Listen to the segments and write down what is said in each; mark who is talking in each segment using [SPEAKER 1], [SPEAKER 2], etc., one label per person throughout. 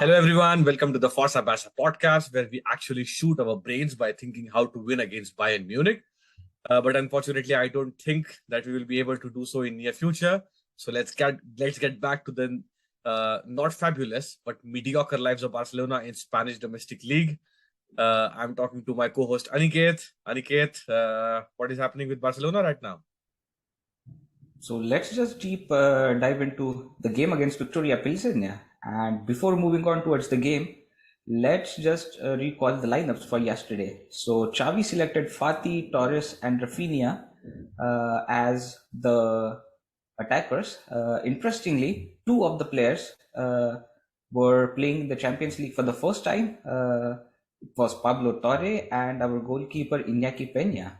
[SPEAKER 1] Hello, everyone. Welcome to the Forza Barca podcast, where we actually shoot our brains by thinking how to win against Bayern Munich. But unfortunately, I don't think that we will be able to do so in near future. So let's get back to the not fabulous but mediocre lives of Barcelona in Spanish domestic league. I'm talking to my co-host Aniket. Aniket, what is happening with Barcelona right now?
[SPEAKER 2] So let's just deep dive into the game against Viktoria Plzeň. And before moving on towards the game, let's just recall the lineups for yesterday. So Xavi selected Fati, Torres, and Rafinha as the attackers. Interestingly, two of the players were playing the Champions League for the first time. It was Pablo Torre and our goalkeeper Iñaki Peña.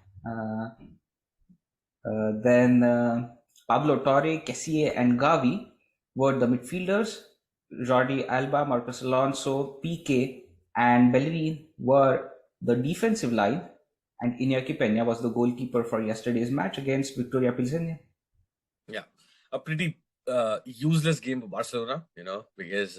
[SPEAKER 2] Then Pablo Torre, Kessie, and Gavi were the midfielders. Jordi Alba, Marcos Alonso, PK, and Bellerin were the defensive line. And Iñaki Peña was the goalkeeper for yesterday's match against Viktoria Plzeň.
[SPEAKER 1] Yeah, a pretty useless game for Barcelona, because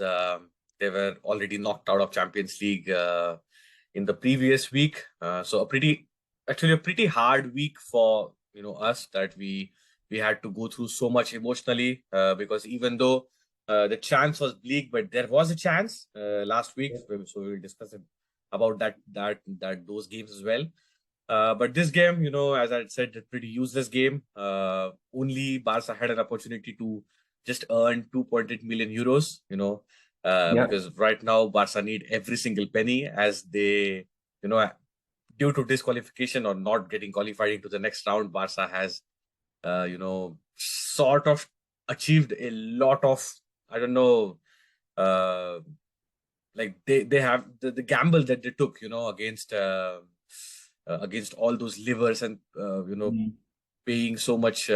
[SPEAKER 1] they were already knocked out of Champions League in the previous week. So a pretty hard week for us, that we had to go through so much emotionally, because even though the chance was bleak, but there was a chance last week. So we will discuss about those games as well. But this game, as I said, a pretty useless game. Only Barca had an opportunity to just earn 2.8 million euros, because right now Barca need every single penny, as they, due to disqualification or not getting qualified into the next round, Barca has, sort of achieved a lot of, I don't know, like they have the gamble that they took, against all those livers and paying so much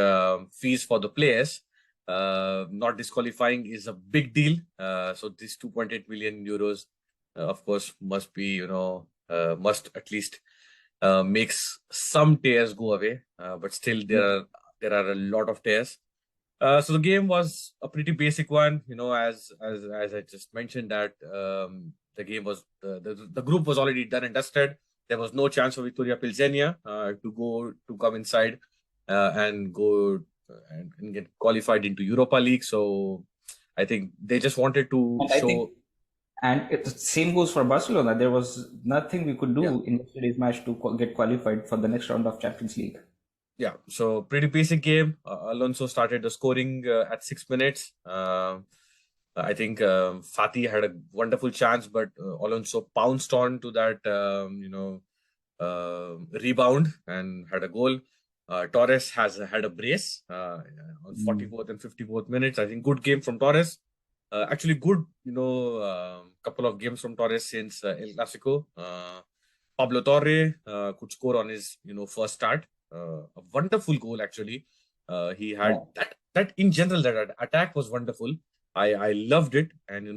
[SPEAKER 1] fees for the players. Not disqualifying is a big deal. So this 2.8 million euros, of course, must be must at least makes some tears go away. But still, there are a lot of tears. So the game was a pretty basic one, as I just mentioned, that the game was the group was already done and dusted. There was no chance for Viktoria Plzeň to come inside and go and get qualified into Europa League. So I think they just wanted to show.
[SPEAKER 2] And the same goes for Barcelona. There was nothing we could do in yesterday's match to get qualified for the next round of Champions League.
[SPEAKER 1] Yeah, so pretty basic game. Alonso started the scoring at 6 minutes. I think Fati had a wonderful chance, but Alonso pounced on to that, rebound and had a goal. Torres had a brace on 44th and 54th minutes. I think good game from Torres. Actually, good, couple of games from Torres since El Clasico. Pablo Torre could score on his, first start. A wonderful goal, actually. He had that in general, that attack was wonderful. I loved it, and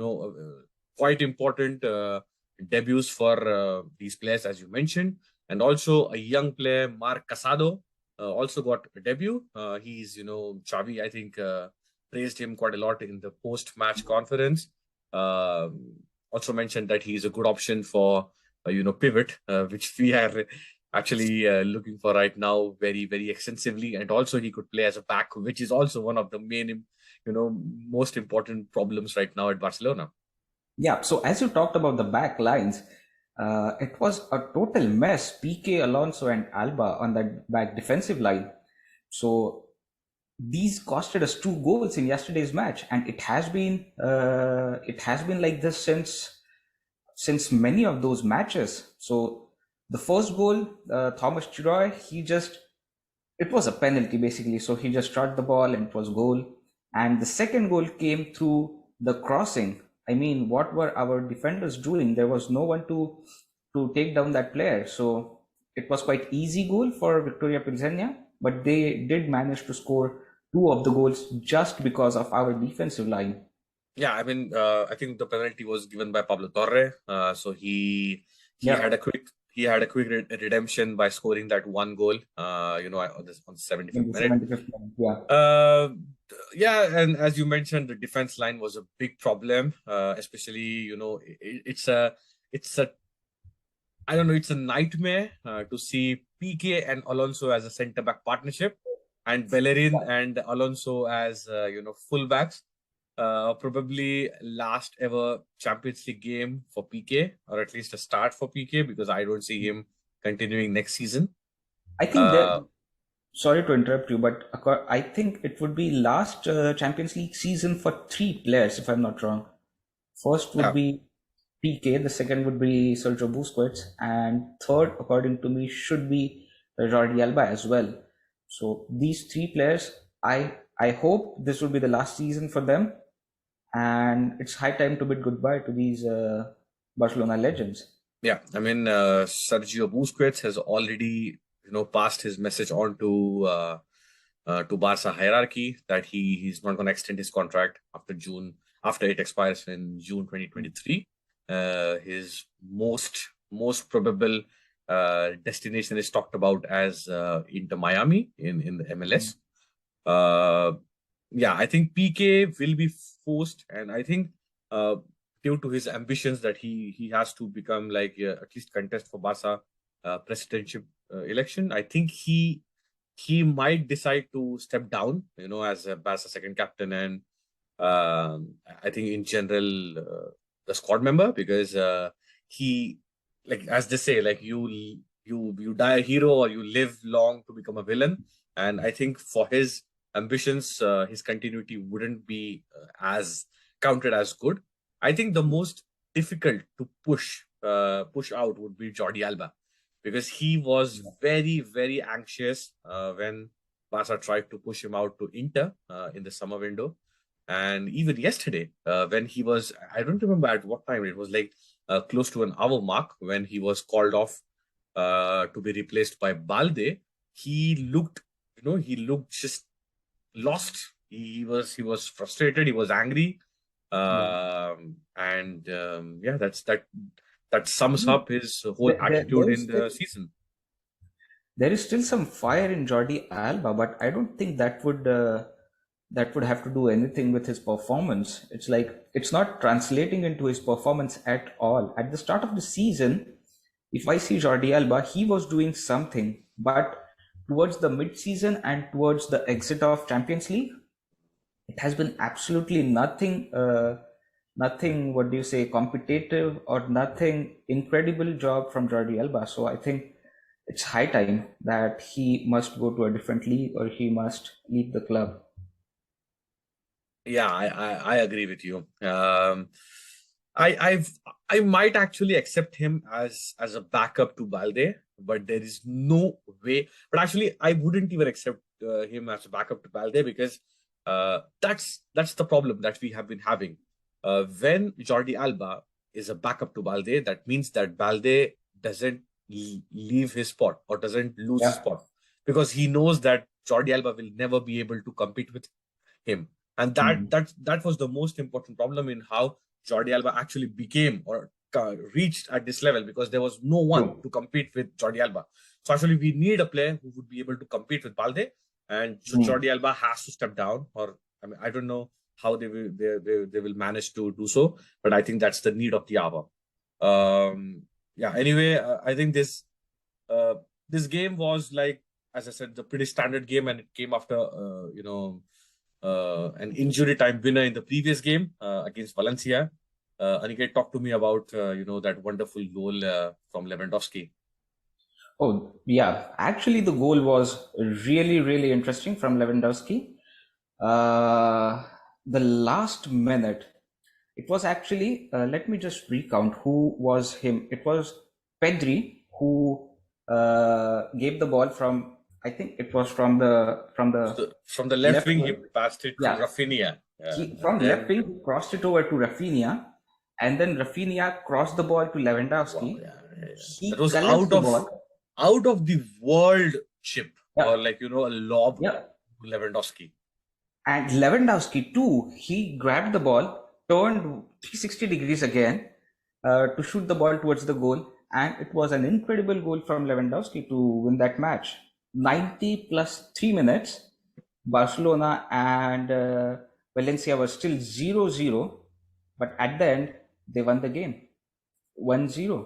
[SPEAKER 1] quite important debuts for these players, as you mentioned, and also a young player, Marc Casado, also got a debut. He's Xavi, I think, praised him quite a lot in the post-match conference. Also mentioned that he's a good option for pivot, which we are actually looking for right now very, very extensively. And also he could play as a back, which is also one of the main, most important problems right now at Barcelona.
[SPEAKER 2] Yeah, so as you talked about the back lines, it was a total mess. PK, Alonso, and Alba on that back defensive line. So these costed us 2 goals in yesterday's match, and it has been like this since many of those matches. So the first goal, Thomas Chiroy, it was a penalty basically. So he just shot the ball and it was goal. And the second goal came through the crossing. I mean, what were our defenders doing? There was no one to take down that player. So it was quite easy goal for Viktoria Plzeň, but they did manage to score 2 of the goals just because of our defensive line.
[SPEAKER 1] Yeah, I mean, I think the penalty was given by Pablo Torre. So he had a quick redemption by scoring that one goal. On the 75th minute. Yeah, and as you mentioned, the defense line was a big problem, especially, it's a I don't know, it's a nightmare to see PK and Alonso as a centre back partnership, and Bellerin and Alonso as fullbacks. Probably last ever Champions League game for PK, or at least a start for PK, because I don't see him continuing next season.
[SPEAKER 2] I think that, sorry to interrupt you, but I think it would be last Champions League season for three players, if I'm not wrong. First would
[SPEAKER 1] Yeah,
[SPEAKER 2] be PK, the second would be Sergio Busquets, and third, according to me, should be Jordi Alba as well. So these three players, I hope this will be the last season for them, and it's high time to bid goodbye to these Barcelona legends.
[SPEAKER 1] yeah. I mean, Sergio Busquets has already passed his message on to Barca hierarchy that he's not going to extend his contract after it expires in June 2023. His most probable destination is talked about as Inter Miami in the MLS. Yeah, I think PK will be forced, and I think due to his ambitions that he has to become like at least contest for Barca presidential election. I think he might decide to step down, as a Barca second captain, and I think in general the squad member, because he, like as they say, like you die a hero or you live long to become a villain, and I think for his ambitions, his continuity wouldn't be as counted as good. I think the most difficult to push out would be Jordi Alba, because he was very, very anxious when Barca tried to push him out to Inter in the summer window. And even yesterday, when he was, I don't remember at what time, it was like close to an hour mark when he was called off to be replaced by Balde. He looked just lost. He was frustrated. He was angry. Yeah, that sums up his whole attitude in the season.
[SPEAKER 2] There is still some fire in Jordi Alba, but I don't think that would have to do anything with his performance. It's like it's not translating into his performance at all. At the start of the season, if I see Jordi Alba, he was doing something, but towards the mid-season and towards the exit of Champions League, it has been absolutely nothing, what do you say, competitive, or nothing incredible job from Jordi Alba. So I think it's high time that he must go to a different league or he must leave the club.
[SPEAKER 1] Yeah, I agree with you. I might actually accept him as a backup to Balde, but there is no way. But actually, I wouldn't even accept him as a backup to Balde, because that's the problem that we have been having. When Jordi Alba is a backup to Balde, that means that Balde doesn't leave his spot or doesn't lose his spot, because he knows that Jordi Alba will never be able to compete with him. And that was the most important problem in how Jordi Alba actually became or reached at this level, because there was no one to compete with Jordi Alba. So actually, we need a player who would be able to compete with Balde, and Jordi Alba has to step down. Or I mean, I don't know how they will manage to do so, but I think that's the need of the hour. Yeah. Anyway, I think this game was, like as I said, the pretty standard game, and it came after an injury time winner in the previous game against Valencia. Aniket, talk to me about that wonderful goal from Lewandowski.
[SPEAKER 2] Oh yeah, actually the goal was really, really interesting from Lewandowski. The last minute, it was actually, let me just recount who was him. It was Pedri who gave the ball from, I think it was from the
[SPEAKER 1] left wing. He passed it to Rafinha.
[SPEAKER 2] From left wing, he crossed it over to Rafinha, and then Rafinha crossed the ball to Lewandowski.
[SPEAKER 1] Wow, That was out of the world chip, or like a lob to Lewandowski.
[SPEAKER 2] And Lewandowski too, he grabbed the ball, turned 360 degrees again to shoot the ball towards the goal, and it was an incredible goal from Lewandowski to win that match. 90 plus 3 minutes, Barcelona and Valencia were still 0-0, but at the end they won the game 1-0.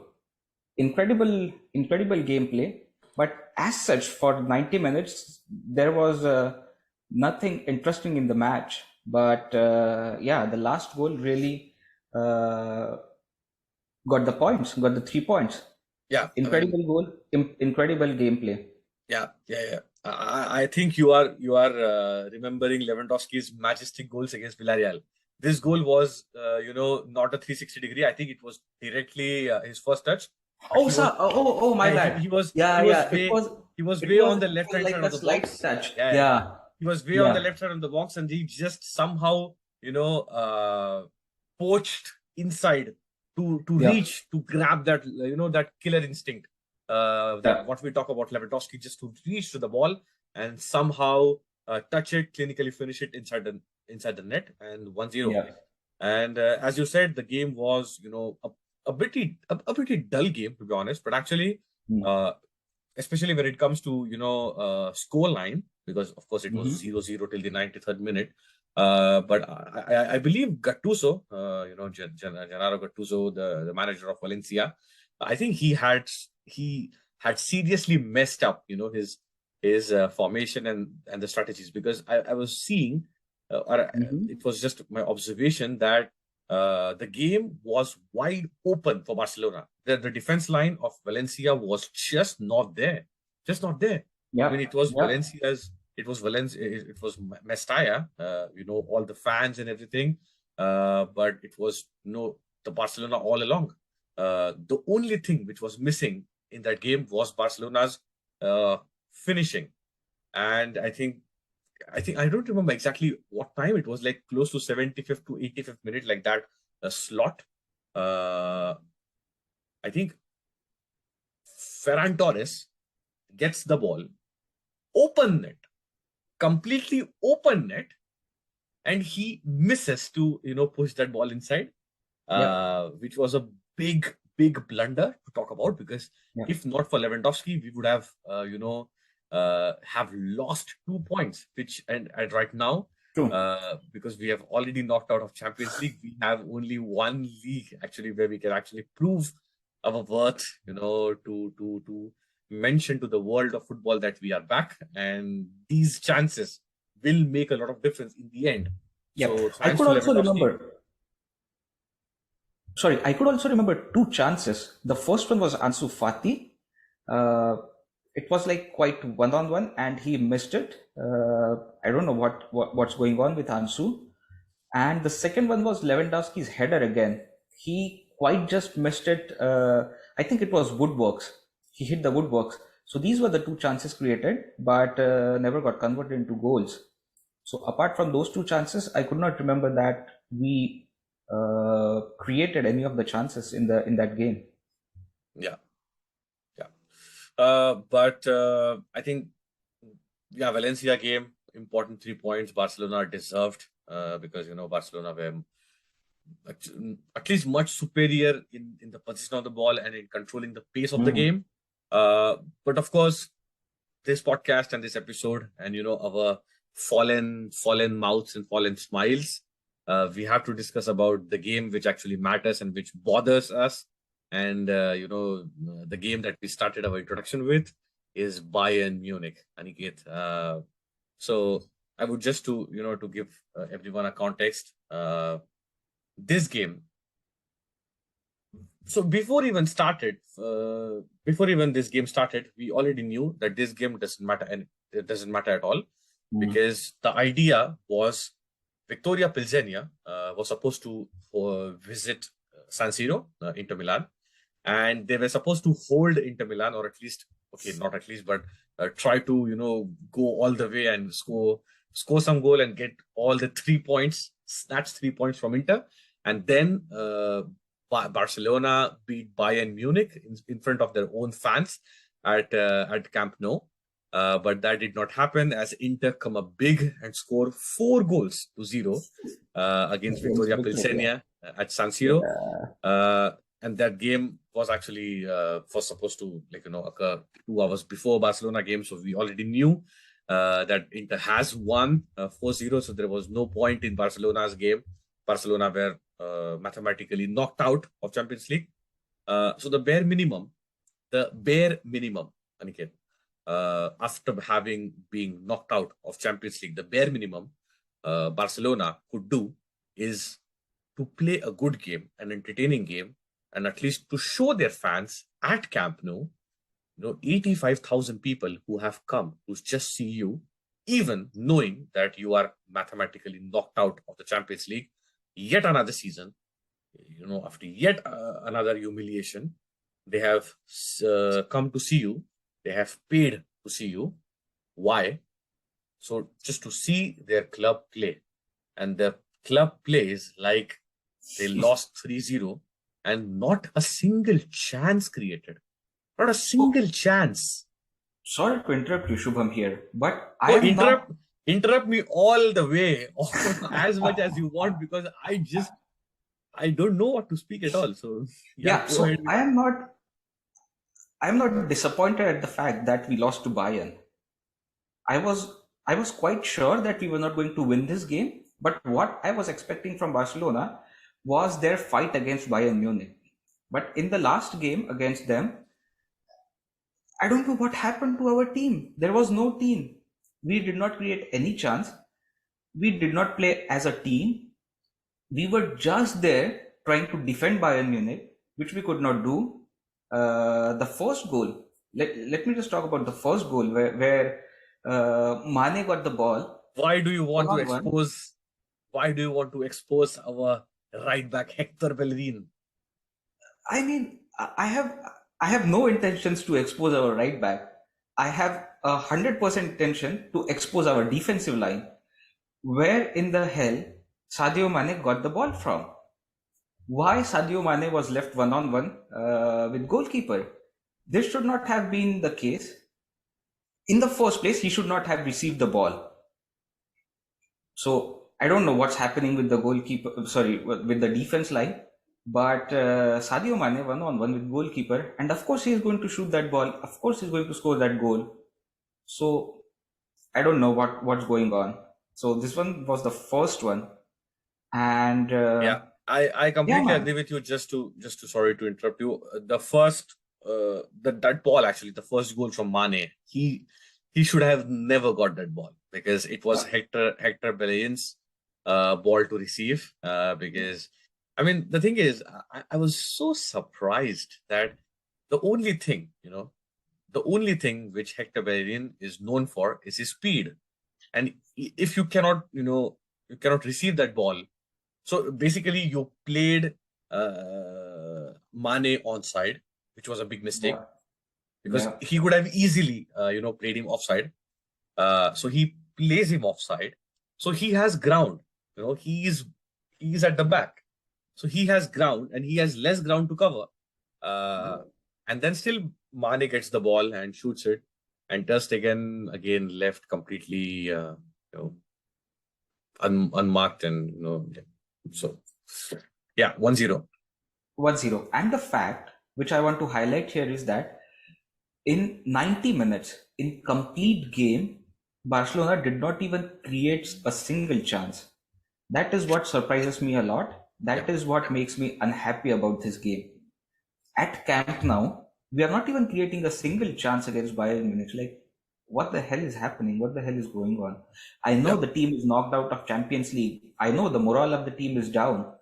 [SPEAKER 2] Incredible gameplay. But as such, for 90 minutes, there was nothing interesting in the match. But yeah, the last goal really got the points, got the 3 points.
[SPEAKER 1] Yeah, I mean,
[SPEAKER 2] Incredible goal, incredible gameplay.
[SPEAKER 1] yeah. I think you are remembering Lewandowski's majestic goals against Villarreal. This goal was, not a 360 degree. I think it was directly his first touch. But
[SPEAKER 2] Oh, sir. Oh, my
[SPEAKER 1] yeah,
[SPEAKER 2] bad.
[SPEAKER 1] he was
[SPEAKER 2] Yeah,
[SPEAKER 1] he was
[SPEAKER 2] yeah.
[SPEAKER 1] way he was way on the
[SPEAKER 2] It
[SPEAKER 1] left
[SPEAKER 2] was
[SPEAKER 1] hand
[SPEAKER 2] like
[SPEAKER 1] side
[SPEAKER 2] a
[SPEAKER 1] of the
[SPEAKER 2] slight
[SPEAKER 1] box.
[SPEAKER 2] touch.
[SPEAKER 1] Yeah.
[SPEAKER 2] Yeah,
[SPEAKER 1] He was way on the
[SPEAKER 2] yeah,
[SPEAKER 1] left side of the box, and he just somehow, poached inside to
[SPEAKER 2] yeah,
[SPEAKER 1] reach to grab that that killer instinct. That
[SPEAKER 2] yeah,
[SPEAKER 1] what we talk about Lewandowski, just to reach to the ball and somehow touch it, clinically finish it inside the net, and 1-0.
[SPEAKER 2] yeah.
[SPEAKER 1] And as you said, the game was a pretty dull game, to be honest. But actually,
[SPEAKER 2] Mm.
[SPEAKER 1] uh, especially when it comes to score line, because of course it was
[SPEAKER 2] Mm-hmm.
[SPEAKER 1] 0-0 till the 93rd minute. But I believe Gattuso, Gennaro Gattuso, the manager of Valencia, I think he had seriously messed up, his formation and the strategies, because I was seeing,
[SPEAKER 2] Mm-hmm.
[SPEAKER 1] it was just my observation that the game was wide open for Barcelona. The defense line of Valencia was just not there. Just not there. I mean,
[SPEAKER 2] Yeah,
[SPEAKER 1] it was
[SPEAKER 2] yeah,
[SPEAKER 1] Valencia's, it was Valencia, it was Mestalla, all the fans and everything. But it was the Barcelona all along. The only thing which was missing in that game was Barcelona's finishing. And I don't remember exactly what time it was, like close to 75th to 85th minute, like that, a slot. Uh, I think Ferran Torres gets the ball, open net, completely open net, and he misses to push that ball inside,
[SPEAKER 2] yeah,
[SPEAKER 1] which was a big blunder to talk about, because
[SPEAKER 2] yeah.
[SPEAKER 1] if not for Lewandowski, we would have have lost 2 points, which and right now,
[SPEAKER 2] True.
[SPEAKER 1] because we have already knocked out of Champions League, we have only one league actually where we can actually prove our worth, to mention to the world of football that we are back, and these chances will make a lot of difference in the end.
[SPEAKER 2] Yeah.
[SPEAKER 1] So
[SPEAKER 2] I
[SPEAKER 1] thanks
[SPEAKER 2] could
[SPEAKER 1] to
[SPEAKER 2] also
[SPEAKER 1] Lewandowski.
[SPEAKER 2] remember. Sorry, I could also remember two chances. The first one was Ansu Fati. Uh, it was like quite one-on-one, and he missed it. I don't know what's going on with Ansu. And the second one was Lewandowski's header again. He quite just missed it. I think it was woodworks. He hit the woodworks. So these were the two chances created, but never got converted into goals. So apart from those two chances, I could not remember that we created any of the chances in that game.
[SPEAKER 1] Yeah. But I think, yeah, Valencia game, important 3 points. Barcelona deserved, because Barcelona were at least much superior in the position of the ball and in controlling the pace of the
[SPEAKER 2] Mm.
[SPEAKER 1] game. But of course, this podcast and this episode, and our fallen mouths and fallen smiles, we have to discuss about the game which actually matters and which bothers us. And the game that we started our introduction with is Bayern Munich, Aniket. So I would just to give everyone a context. This game, so before even this game started, we already knew that this game doesn't matter, and it doesn't matter at all,
[SPEAKER 2] Mm.
[SPEAKER 1] because the idea was Viktoria Plzeň was supposed to visit San Siro, Inter Milan, and they were supposed to hold Inter Milan, or at least, okay, not at least, but try to go all the way and score some goal and get all the 3 points, snatch 3 points from Inter, and then Barcelona beat Bayern Munich in front of their own fans at Camp Nou. But that did not happen, as Inter come up big and score 4 goals to 0 against
[SPEAKER 2] Against
[SPEAKER 1] Viktoria
[SPEAKER 2] Victoria.
[SPEAKER 1] Plzeň at San Siro.
[SPEAKER 2] Yeah.
[SPEAKER 1] And that game was actually was supposed to occur 2 hours before Barcelona game, so we already knew that Inter has won 4-0, so there was no point in Barcelona's game. Barcelona were mathematically knocked out of Champions League. So the bare minimum, Aniket, after having been knocked out of Champions League, the bare minimum Barcelona could do is to play a good game, an entertaining game, and at least to show their fans at Camp Nou, 85,000 people who have come to just see you, even knowing that you are mathematically knocked out of the Champions League, yet another season, after yet another humiliation, they have come to see you. They have paid to see you. Why? So just to see their club play. And their club plays like they lost 3-0 and not a single chance created. Not a single chance.
[SPEAKER 2] Sorry to interrupt you, Shubham, here, but
[SPEAKER 1] interrupt me all the way, as much as you want, because I don't know what to speak at all. So
[SPEAKER 2] so ahead. I'm not disappointed at the fact that we lost to Bayern. I was quite sure that we were not going to win this game, but what I was expecting from Barcelona was their fight against Bayern Munich. But in the last game against them, I don't know what happened to our team. There was no team. We did not create any chance. We did not play as a team. We were just there trying to defend Bayern Munich, which we could not do. The first goal, let me just talk about the first goal where Mane got the ball.
[SPEAKER 1] Why do you want to expose? Why do you want to expose our right back Hector Bellerin?
[SPEAKER 2] I mean, I have no intentions to expose our right back. I have 100% intention to expose our defensive line. Where in the hell Sadio Mane got the ball from? Why Sadio Mane was left one-on-one with goalkeeper? This should not have been the case. In the first place, he should not have received the ball. So I don't know what's happening with the with the defense line. But Sadio Mane one-on-one with goalkeeper, and of course he is going to shoot that ball. Of course he's going to score that goal. So I don't know what's going on. So this one was the first one, and
[SPEAKER 1] I completely agree with you. Just to sorry to interrupt you. The first that ball, actually, the first goal from Mane, he should have never got that ball, because it was Hector Bellerin's ball to receive. Because I mean, the thing is, I was so surprised that the only thing which Hector Bellerin is known for is his speed. And if you cannot receive that ball, so basically you played Mane onside, which was a big mistake, because he could have easily, played him offside. So he plays him offside. So he has ground. He's at the back. So he has ground and he has less ground to cover. And then still Mane gets the ball and shoots it. And Ter Stegen again left completely unmarked, and so 1-0.
[SPEAKER 2] 1-0. And the fact which I want to highlight here is that in 90 minutes, in complete game, Barcelona did not even create a single chance. That is what surprises me a lot. That is what makes me unhappy about this game. At Camp Nou, we are not even creating a single chance against Bayern Munich. Like, what the hell is happening? What the hell is going on? I know the team is knocked out of Champions League. I know the morale of the team is down.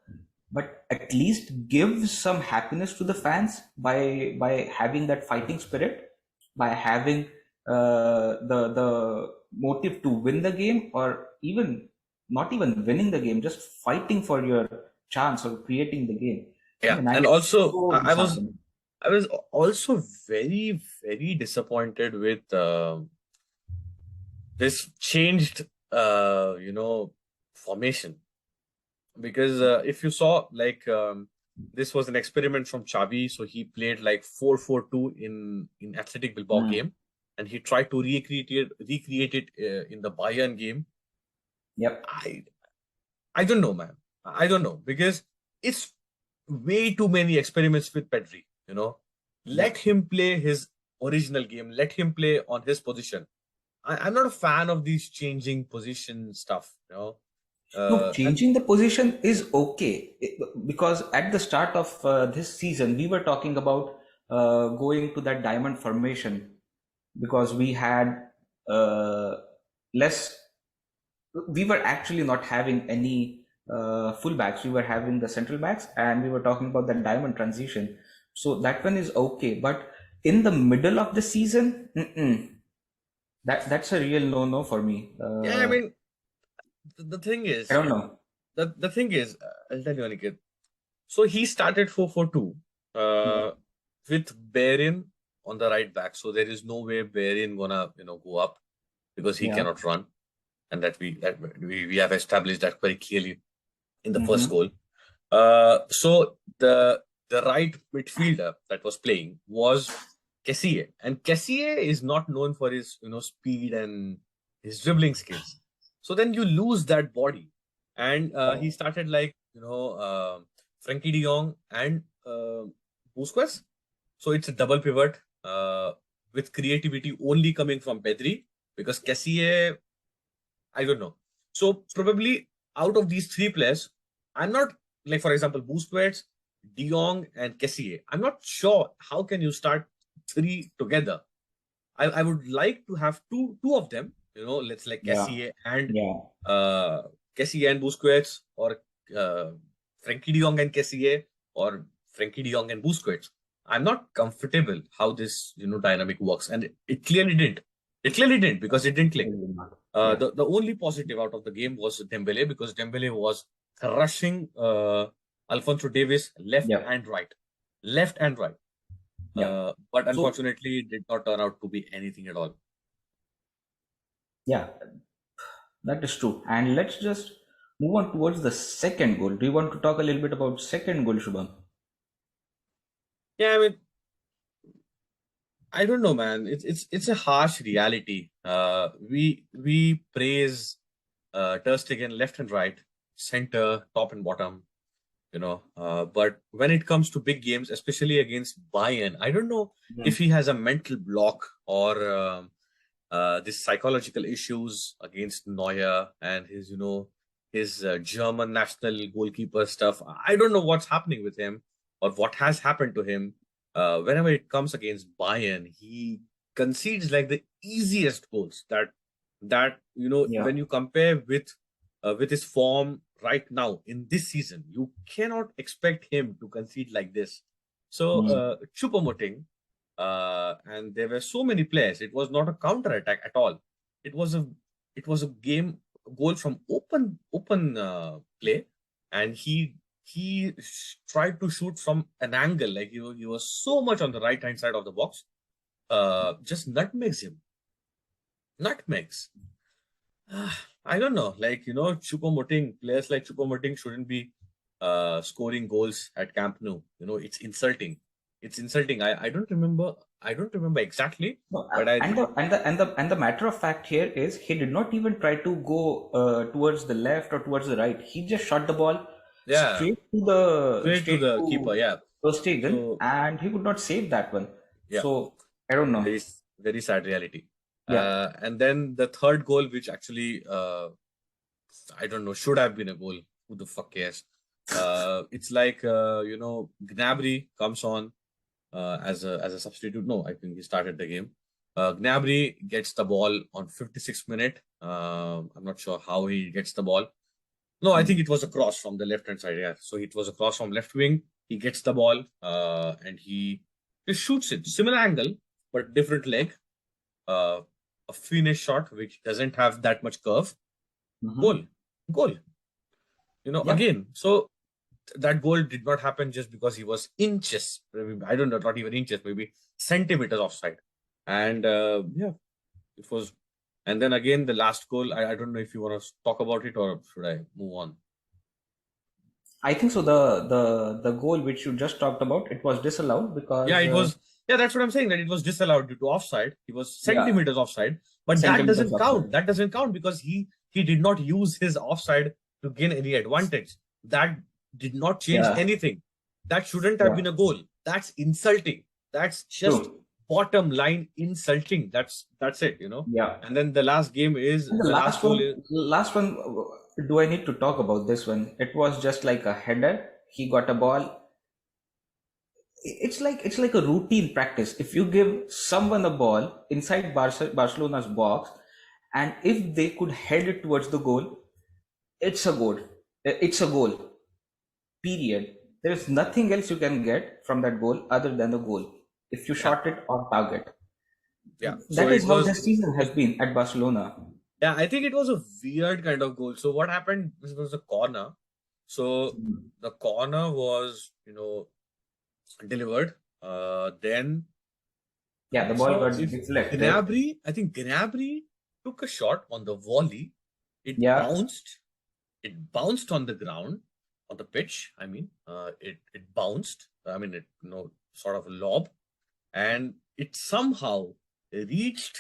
[SPEAKER 2] But at least give some happiness to the fans by having that fighting spirit, by having the motive to win the game, or even not even winning the game, just fighting for your chance or creating the game.
[SPEAKER 1] And also I was also very, very disappointed with this changed formation, because if you saw, like, this was an experiment from Xavi, so he played like 4-4-2 in Athletic Bilbao game, and he tried to recreate it in the Bayern game. I don't know, man. I don't know, because it's way too many experiments with Pedri. Let him play his original game. Let him play on his position. I'm not a fan of these changing position stuff, you know.
[SPEAKER 2] No,
[SPEAKER 1] And
[SPEAKER 2] changing the position is okay because at the start of this season, we were talking about going to that diamond formation because we had uh, less. We were actually not having any fullbacks. We were having the central backs, and we were talking about that diamond transition. So that one is okay, but in the middle of the season, that's a real no-no for me.
[SPEAKER 1] yeah, I mean, the thing
[SPEAKER 2] I
[SPEAKER 1] is,
[SPEAKER 2] don't know.
[SPEAKER 1] the thing is, I'll tell you, Aniket. So he started 4-4-2
[SPEAKER 2] Yeah,
[SPEAKER 1] with Bayern on the right back. So there is no way Bayern gonna go up because he
[SPEAKER 2] yeah.
[SPEAKER 1] cannot run, and we have established that very clearly in the first
[SPEAKER 2] Mm-hmm.
[SPEAKER 1] goal. So the right midfielder that was playing was Kessie, and Kessie is not known for his speed and his dribbling skills. So then you lose that body, and he started like Frankie De Jong and Busquets. So it's a double pivot with creativity only coming from Pedri because Kessie, I don't know. So probably out of these three players, I'm not like, for example, Busquets, De Jong, and Kessie. I'm not sure how can you start three together. I would like to have two of them. Let's like
[SPEAKER 2] Yeah, yeah,
[SPEAKER 1] uh, Kessie and Busquets, or uh, Frankie De Jong and Kessie, or Frankie De Jong and Busquets. I'm not comfortable how this dynamic works, and it clearly didn't. It clearly didn't because it didn't click.
[SPEAKER 2] absolutely not. Yeah,
[SPEAKER 1] The only positive out of the game was Dembele because Dembele was crushing Alphonso Davies left
[SPEAKER 2] yeah,
[SPEAKER 1] and right, left and right.
[SPEAKER 2] yeah.
[SPEAKER 1] But
[SPEAKER 2] So
[SPEAKER 1] unfortunately, it did not turn out to be anything at all.
[SPEAKER 2] yeah, that is true. And let's just move on towards the second goal. Do you want to talk a little bit about second goal, Shubham?
[SPEAKER 1] Yeah, I mean, I don't know, man. It's a harsh reality. We praise Ter Stegen left and right, center, top and bottom. But when it comes to big games, especially against Bayern, I don't know
[SPEAKER 2] Mm.
[SPEAKER 1] if he has a mental block or this psychological issues against Neuer and his German national goalkeeper stuff. I don't know what's happening with him or what has happened to him. Whenever it comes against Bayern, he concedes like the easiest goals that
[SPEAKER 2] Yeah.
[SPEAKER 1] when you compare with his form right now in this season, you cannot expect him to concede like this. So
[SPEAKER 2] Mm.
[SPEAKER 1] Choupo-Moting, and there were so many players. It was not a counter attack at all. It was a game goal from open play, and he tried to shoot from an angle like he was so much on the right hand side of the box. Just nutmegs him. Nutmegs. I don't know. Like, Choupo-Moting, players like Choupo-Moting shouldn't be scoring goals at Camp Nou. It's insulting. It's insulting. I don't remember. I don't remember exactly,
[SPEAKER 2] No,
[SPEAKER 1] but
[SPEAKER 2] and the matter of fact here is he did not even try to go towards the left or towards the right. He just shot the ball
[SPEAKER 1] yeah, straight to
[SPEAKER 2] straight
[SPEAKER 1] the keeper.
[SPEAKER 2] to
[SPEAKER 1] Yeah.
[SPEAKER 2] Verstegen,
[SPEAKER 1] So
[SPEAKER 2] and he could not save that one.
[SPEAKER 1] yeah,
[SPEAKER 2] So I don't know.
[SPEAKER 1] very very sad reality.
[SPEAKER 2] Yeah.
[SPEAKER 1] And then the third goal, which actually I don't know, should have been a goal. Who the fuck cares? It's like Gnabry comes on as a substitute. No, I think he started the game. Gnabry gets the ball on 56th minute. I'm not sure how he gets the ball. No, I think
[SPEAKER 2] Mm.
[SPEAKER 1] it was a cross from the left hand side. Yeah, so it was a cross from left wing. He gets the ball and he just shoots it. Similar angle, but different leg. Uh, a finish shot which doesn't have that much curve.
[SPEAKER 2] Mm-hmm.
[SPEAKER 1] Goal, goal.
[SPEAKER 2] Yeah.
[SPEAKER 1] Again. So that goal did not happen just because he was inches. I don't know, not even inches, maybe centimeters offside. And yeah, it was. And then again, the last goal. I don't know if you want to talk about it or should I move on?
[SPEAKER 2] I think so. The goal which you just talked about, it was disallowed
[SPEAKER 1] Yeah,
[SPEAKER 2] because
[SPEAKER 1] it was. Yeah, that's what I'm saying. That it was disallowed due to offside. He was
[SPEAKER 2] yeah,
[SPEAKER 1] centimeters offside, but that
[SPEAKER 2] centimeters
[SPEAKER 1] doesn't
[SPEAKER 2] offside.
[SPEAKER 1] count. That doesn't count because he did not use his offside to gain any advantage. That did not change
[SPEAKER 2] Yeah.
[SPEAKER 1] anything. That shouldn't have
[SPEAKER 2] Yeah.
[SPEAKER 1] been a goal. That's insulting. That's just
[SPEAKER 2] True.
[SPEAKER 1] bottom line insulting. That's it,
[SPEAKER 2] Yeah.
[SPEAKER 1] And then the last game is
[SPEAKER 2] And
[SPEAKER 1] the last goal is
[SPEAKER 2] last one, do I need to talk about this one? It was just like a header. He got a ball. It's like a routine practice. If you give someone a ball inside Barcelona's box, and if they could head it towards the goal, it's a goal. It's a goal. Period. There is nothing else you can get from that goal other than the goal. If you shot it on target.
[SPEAKER 1] yeah. So
[SPEAKER 2] That is
[SPEAKER 1] it
[SPEAKER 2] how
[SPEAKER 1] was
[SPEAKER 2] the season has been at Barcelona.
[SPEAKER 1] yeah. I think it was a weird kind of goal. So what happened? This was a corner. So the corner was delivered. Then
[SPEAKER 2] Yeah, the
[SPEAKER 1] I
[SPEAKER 2] ball
[SPEAKER 1] saw
[SPEAKER 2] got
[SPEAKER 1] if
[SPEAKER 2] deflected.
[SPEAKER 1] Gnabry, I think Gnabry took a shot on the volley. It
[SPEAKER 2] Yeah.
[SPEAKER 1] bounced. It bounced on the ground, on the pitch. I mean, it bounced. I mean, it sort of a lob, and it somehow reached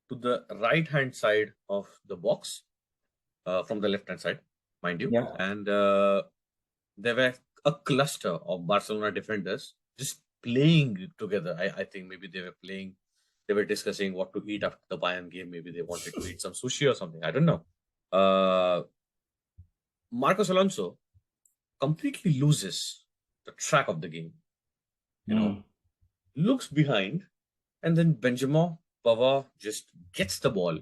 [SPEAKER 1] to the right hand side of the box, from the left hand side, mind you.
[SPEAKER 2] Yeah.
[SPEAKER 1] And there were a cluster of Barcelona defenders just playing together. I think maybe they were discussing what to eat after the Bayern game. Maybe they wanted to eat some sushi or something. I don't know. Marcos Alonso completely loses the track of the game. Looks behind, and then Benjamin Pavard just gets the ball.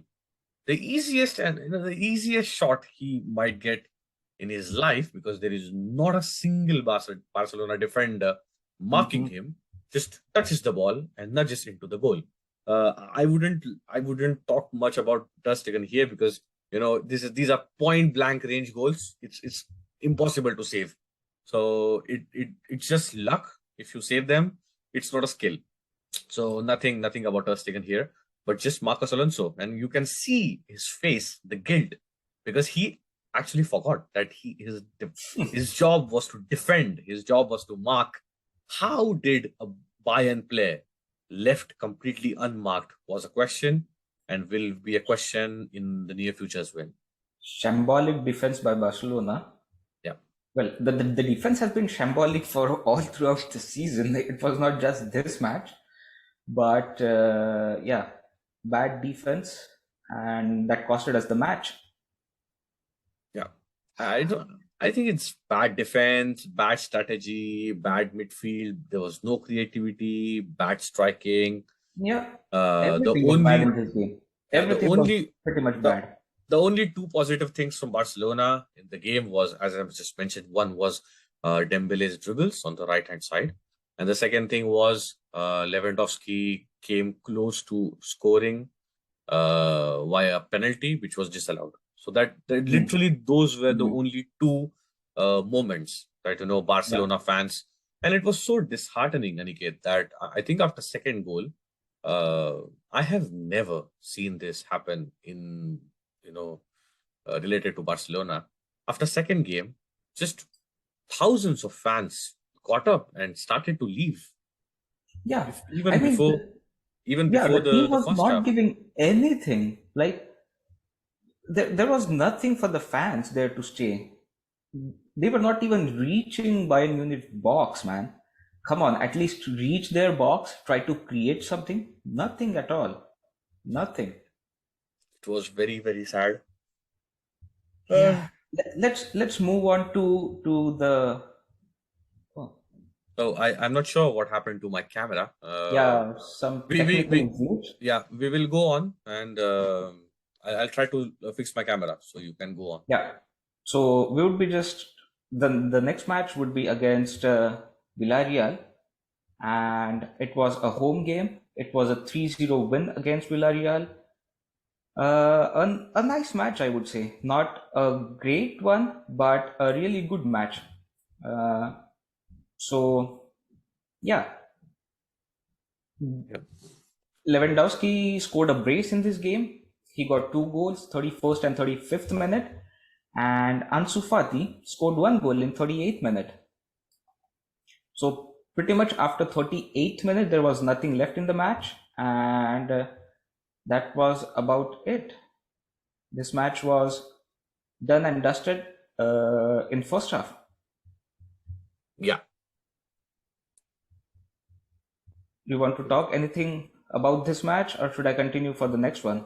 [SPEAKER 1] The easiest shot he might get in his life, because there is not a single Barcelona defender marking him. Just touches the ball and nudges into the goal. I wouldn't talk much about Ter Stegen here, because these are point blank range goals. It's impossible to save. So it's just luck. If you save them, it's not a skill. So nothing about Ter Stegen here, but just Marcos Alonso, and you can see his face, the guilt, because he actually forgot that his job was to defend, his job was to mark. How did a Bayern player left completely unmarked was a question, and will be a question in the near future as well.
[SPEAKER 2] Shambolic defense by Barcelona.
[SPEAKER 1] Yeah.
[SPEAKER 2] Well, the defense has been shambolic for all throughout the season. It was not just this match, but yeah, bad defense, and that costed us the match.
[SPEAKER 1] Yeah, I think it's bad defense, bad strategy, bad midfield. There was no creativity, bad striking.
[SPEAKER 2] Yeah, everything was bad in this game. Everything was pretty much bad.
[SPEAKER 1] The only two positive things from Barcelona in the game was, as I just mentioned, one was Dembele's dribbles on the right hand side, and the second thing was Lewandowski came close to scoring via penalty, which was disallowed. So that literally those were the only two moments that Barcelona fans, and it was so disheartening, Aniket, that I think after second goal, I have never seen this happen in related to Barcelona. After second game, just thousands of fans got up and started to leave.
[SPEAKER 2] Yeah,
[SPEAKER 1] even before
[SPEAKER 2] the team was
[SPEAKER 1] first
[SPEAKER 2] not
[SPEAKER 1] half.
[SPEAKER 2] giving anything. Like there was nothing for the fans there to stay. They were not even reaching Bayern Munich box, man. Come on, at least reach their box, try to create something. Nothing at all. Nothing.
[SPEAKER 1] It was very, very sad.
[SPEAKER 2] Yeah. Let's move on to the.
[SPEAKER 1] So I'm not sure what happened to my camera.
[SPEAKER 2] Yeah, some technical issues.
[SPEAKER 1] Yeah, we will go on, and I'll try to fix my camera so you can go on.
[SPEAKER 2] Yeah. So we would be just the next match would be against Villareal, and it was a home game. It was a 3-0 win against Villareal. A nice match, I would say. Not a great one, but a really good match. So, yeah. Lewandowski scored a brace in this game. He got 2 goals, 31st and 35th minute. And Ansu Fati scored 1 goal in 38th minute. So pretty much after 38th minute, there was nothing left in the match. And that was about it. This match was done and dusted in first half.
[SPEAKER 1] Yeah.
[SPEAKER 2] you want to talk anything about this match, or should I continue for the next one?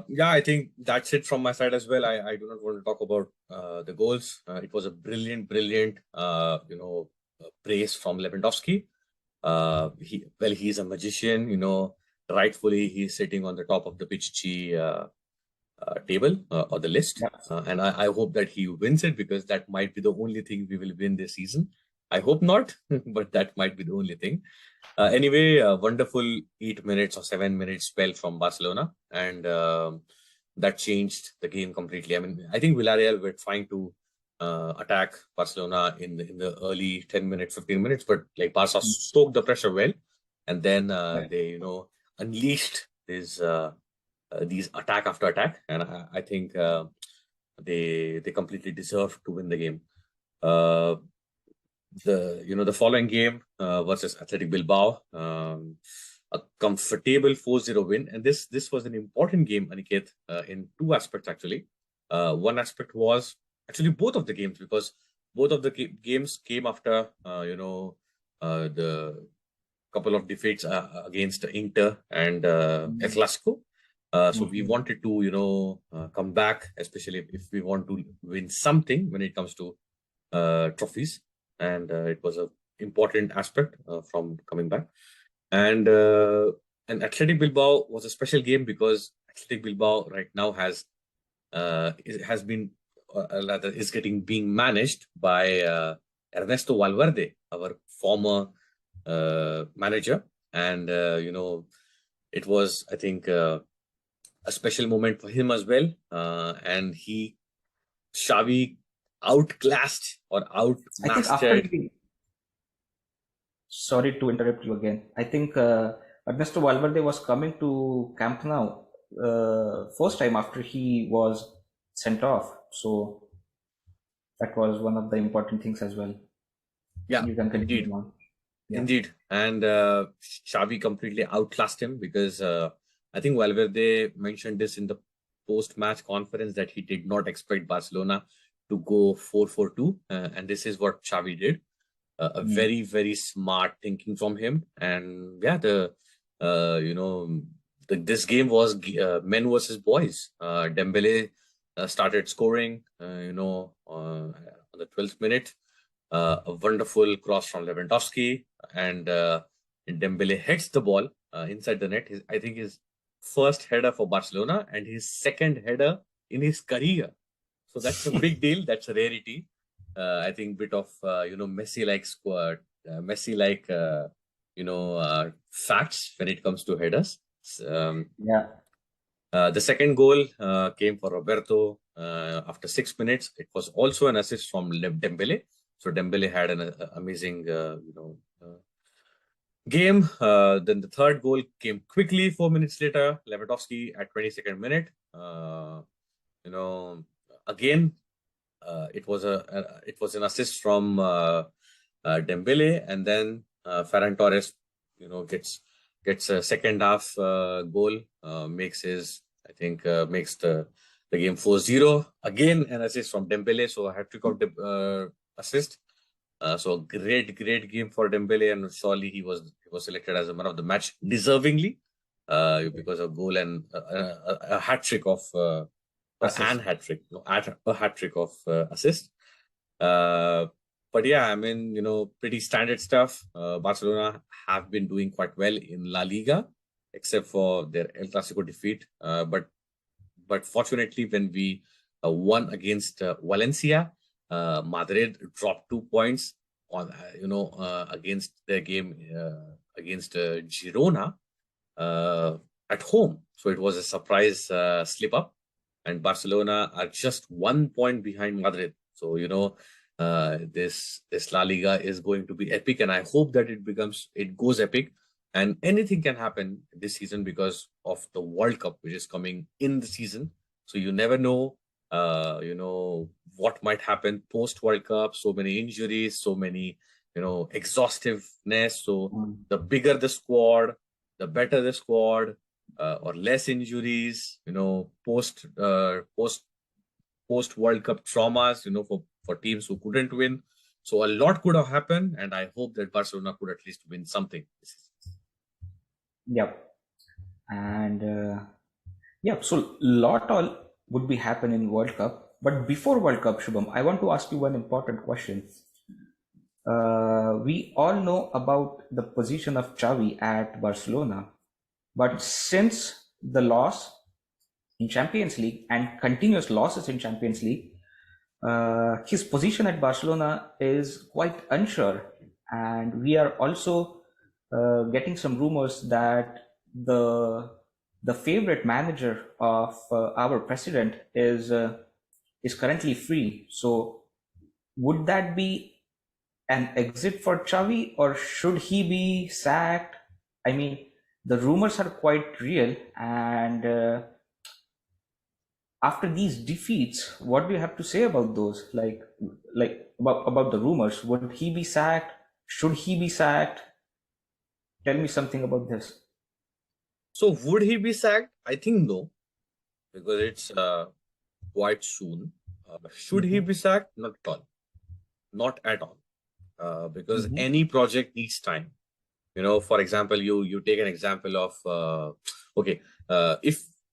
[SPEAKER 1] Yeah, I think that's it from my side as well. I do not want to talk about the goals. It was a brilliant, praise from Lewandowski. He's a magician, rightfully he's sitting on the top of the Pichichi table or the list.
[SPEAKER 2] Yeah.
[SPEAKER 1] And I hope that he wins it, because that might be the only thing we will win this season. I hope not, but that might be the only thing. Anyway, a wonderful 8 minutes or 7 minutes spell from Barcelona, and that changed the game completely. I mean, I think Villareal were trying to attack Barcelona in the early 10 minutes, 15 minutes, but like Barca stoked the pressure well, and then they unleashed these attack after attack, and I think they completely deserved to win the game. The following game versus Athletic Bilbao, a comfortable 4-0 win, and this was an important game, Aniket, in two aspects actually. One aspect was actually both of the games, because both of the games came after the couple of defeats against Inter and El Clasico. So we wanted to come back, especially if we want to win something when it comes to trophies. And it was an important aspect from coming back. And Athletic Bilbao was a special game because Athletic Bilbao right now is being managed by Ernesto Valverde, our former manager, and it was, I think, a special moment for him as well. And Xavi outclassed or outmastered.
[SPEAKER 2] Sorry to interrupt you again. I think Ernesto Valverde was coming to Camp Nou first time after he was sent off. So that was one of the important things as well.
[SPEAKER 1] Yeah,
[SPEAKER 2] you can continue
[SPEAKER 1] indeed.
[SPEAKER 2] on. Yeah.
[SPEAKER 1] Indeed. And Xavi completely outclassed him, because I think Valverde mentioned this in the post-match conference that he did not expect Barcelona to go 4-4-2, and this is what Xavi did. A very, very smart thinking from him. And yeah, this game was men versus boys. Dembele started scoring, on the 12th minute. A wonderful cross from Lewandowski, and Dembele hits the ball inside the net. I think his first header for Barcelona and his second header in his career. So that's a big deal. That's a rarity. I think bit of Messi-like squad, Messi-like facts when it comes to headers. The second goal came for Roberto after 6 minutes. It was also an assist from Dembele. So Dembele had an amazing game. Then the third goal came quickly 4 minutes later. Lewandowski at 22nd minute. Again, it was an assist from Dembele, and then Ferran Torres, gets a second half goal, makes the game 4-0. Again, an assist from Dembele, so a hat-trick of assist. So great game for Dembele, and surely he was selected as a man of the match deservingly, because of goal and a hat-trick of a hat-trick of assist. But yeah, I mean, pretty standard stuff. Barcelona have been doing quite well in La Liga, except for their El Clasico defeat. But fortunately, when we won against Valencia, Madrid dropped 2 points on against their game against Girona at home. So it was a surprise slip up, and Barcelona are just 1 point behind Madrid. So this La Liga is going to be epic, and I hope that it goes epic. And anything can happen this season because of the World Cup, which is coming in the season. So you never know, what might happen post World Cup. So many injuries, so many, exhaustiveness. So the bigger the squad, the better the squad, or less injuries. Post post-World Cup traumas, for teams who couldn't win. So a lot could have happened, and I hope that Barcelona could at least win something.
[SPEAKER 2] Yep. And so lot all would be happen in World Cup. But before World Cup, Shubham, I want to ask you one important question. We all know about the position of Xavi at Barcelona, but since the loss in Champions League and continuous losses in Champions League, his position at Barcelona is quite unsure, and we are also getting some rumors that the favorite manager of our president is currently free. So, would that be an exit for Xavi, or should he be sacked? I mean, the rumors are quite real, and after these defeats, what do you have to say about those? Like about the rumors. Would he be sacked? Should he be sacked? Tell me something about this.
[SPEAKER 1] So would he be sacked? I think no, because it's quite soon. Should he be sacked? Not at all. Not at all. Because any project needs time. For example, you take an example of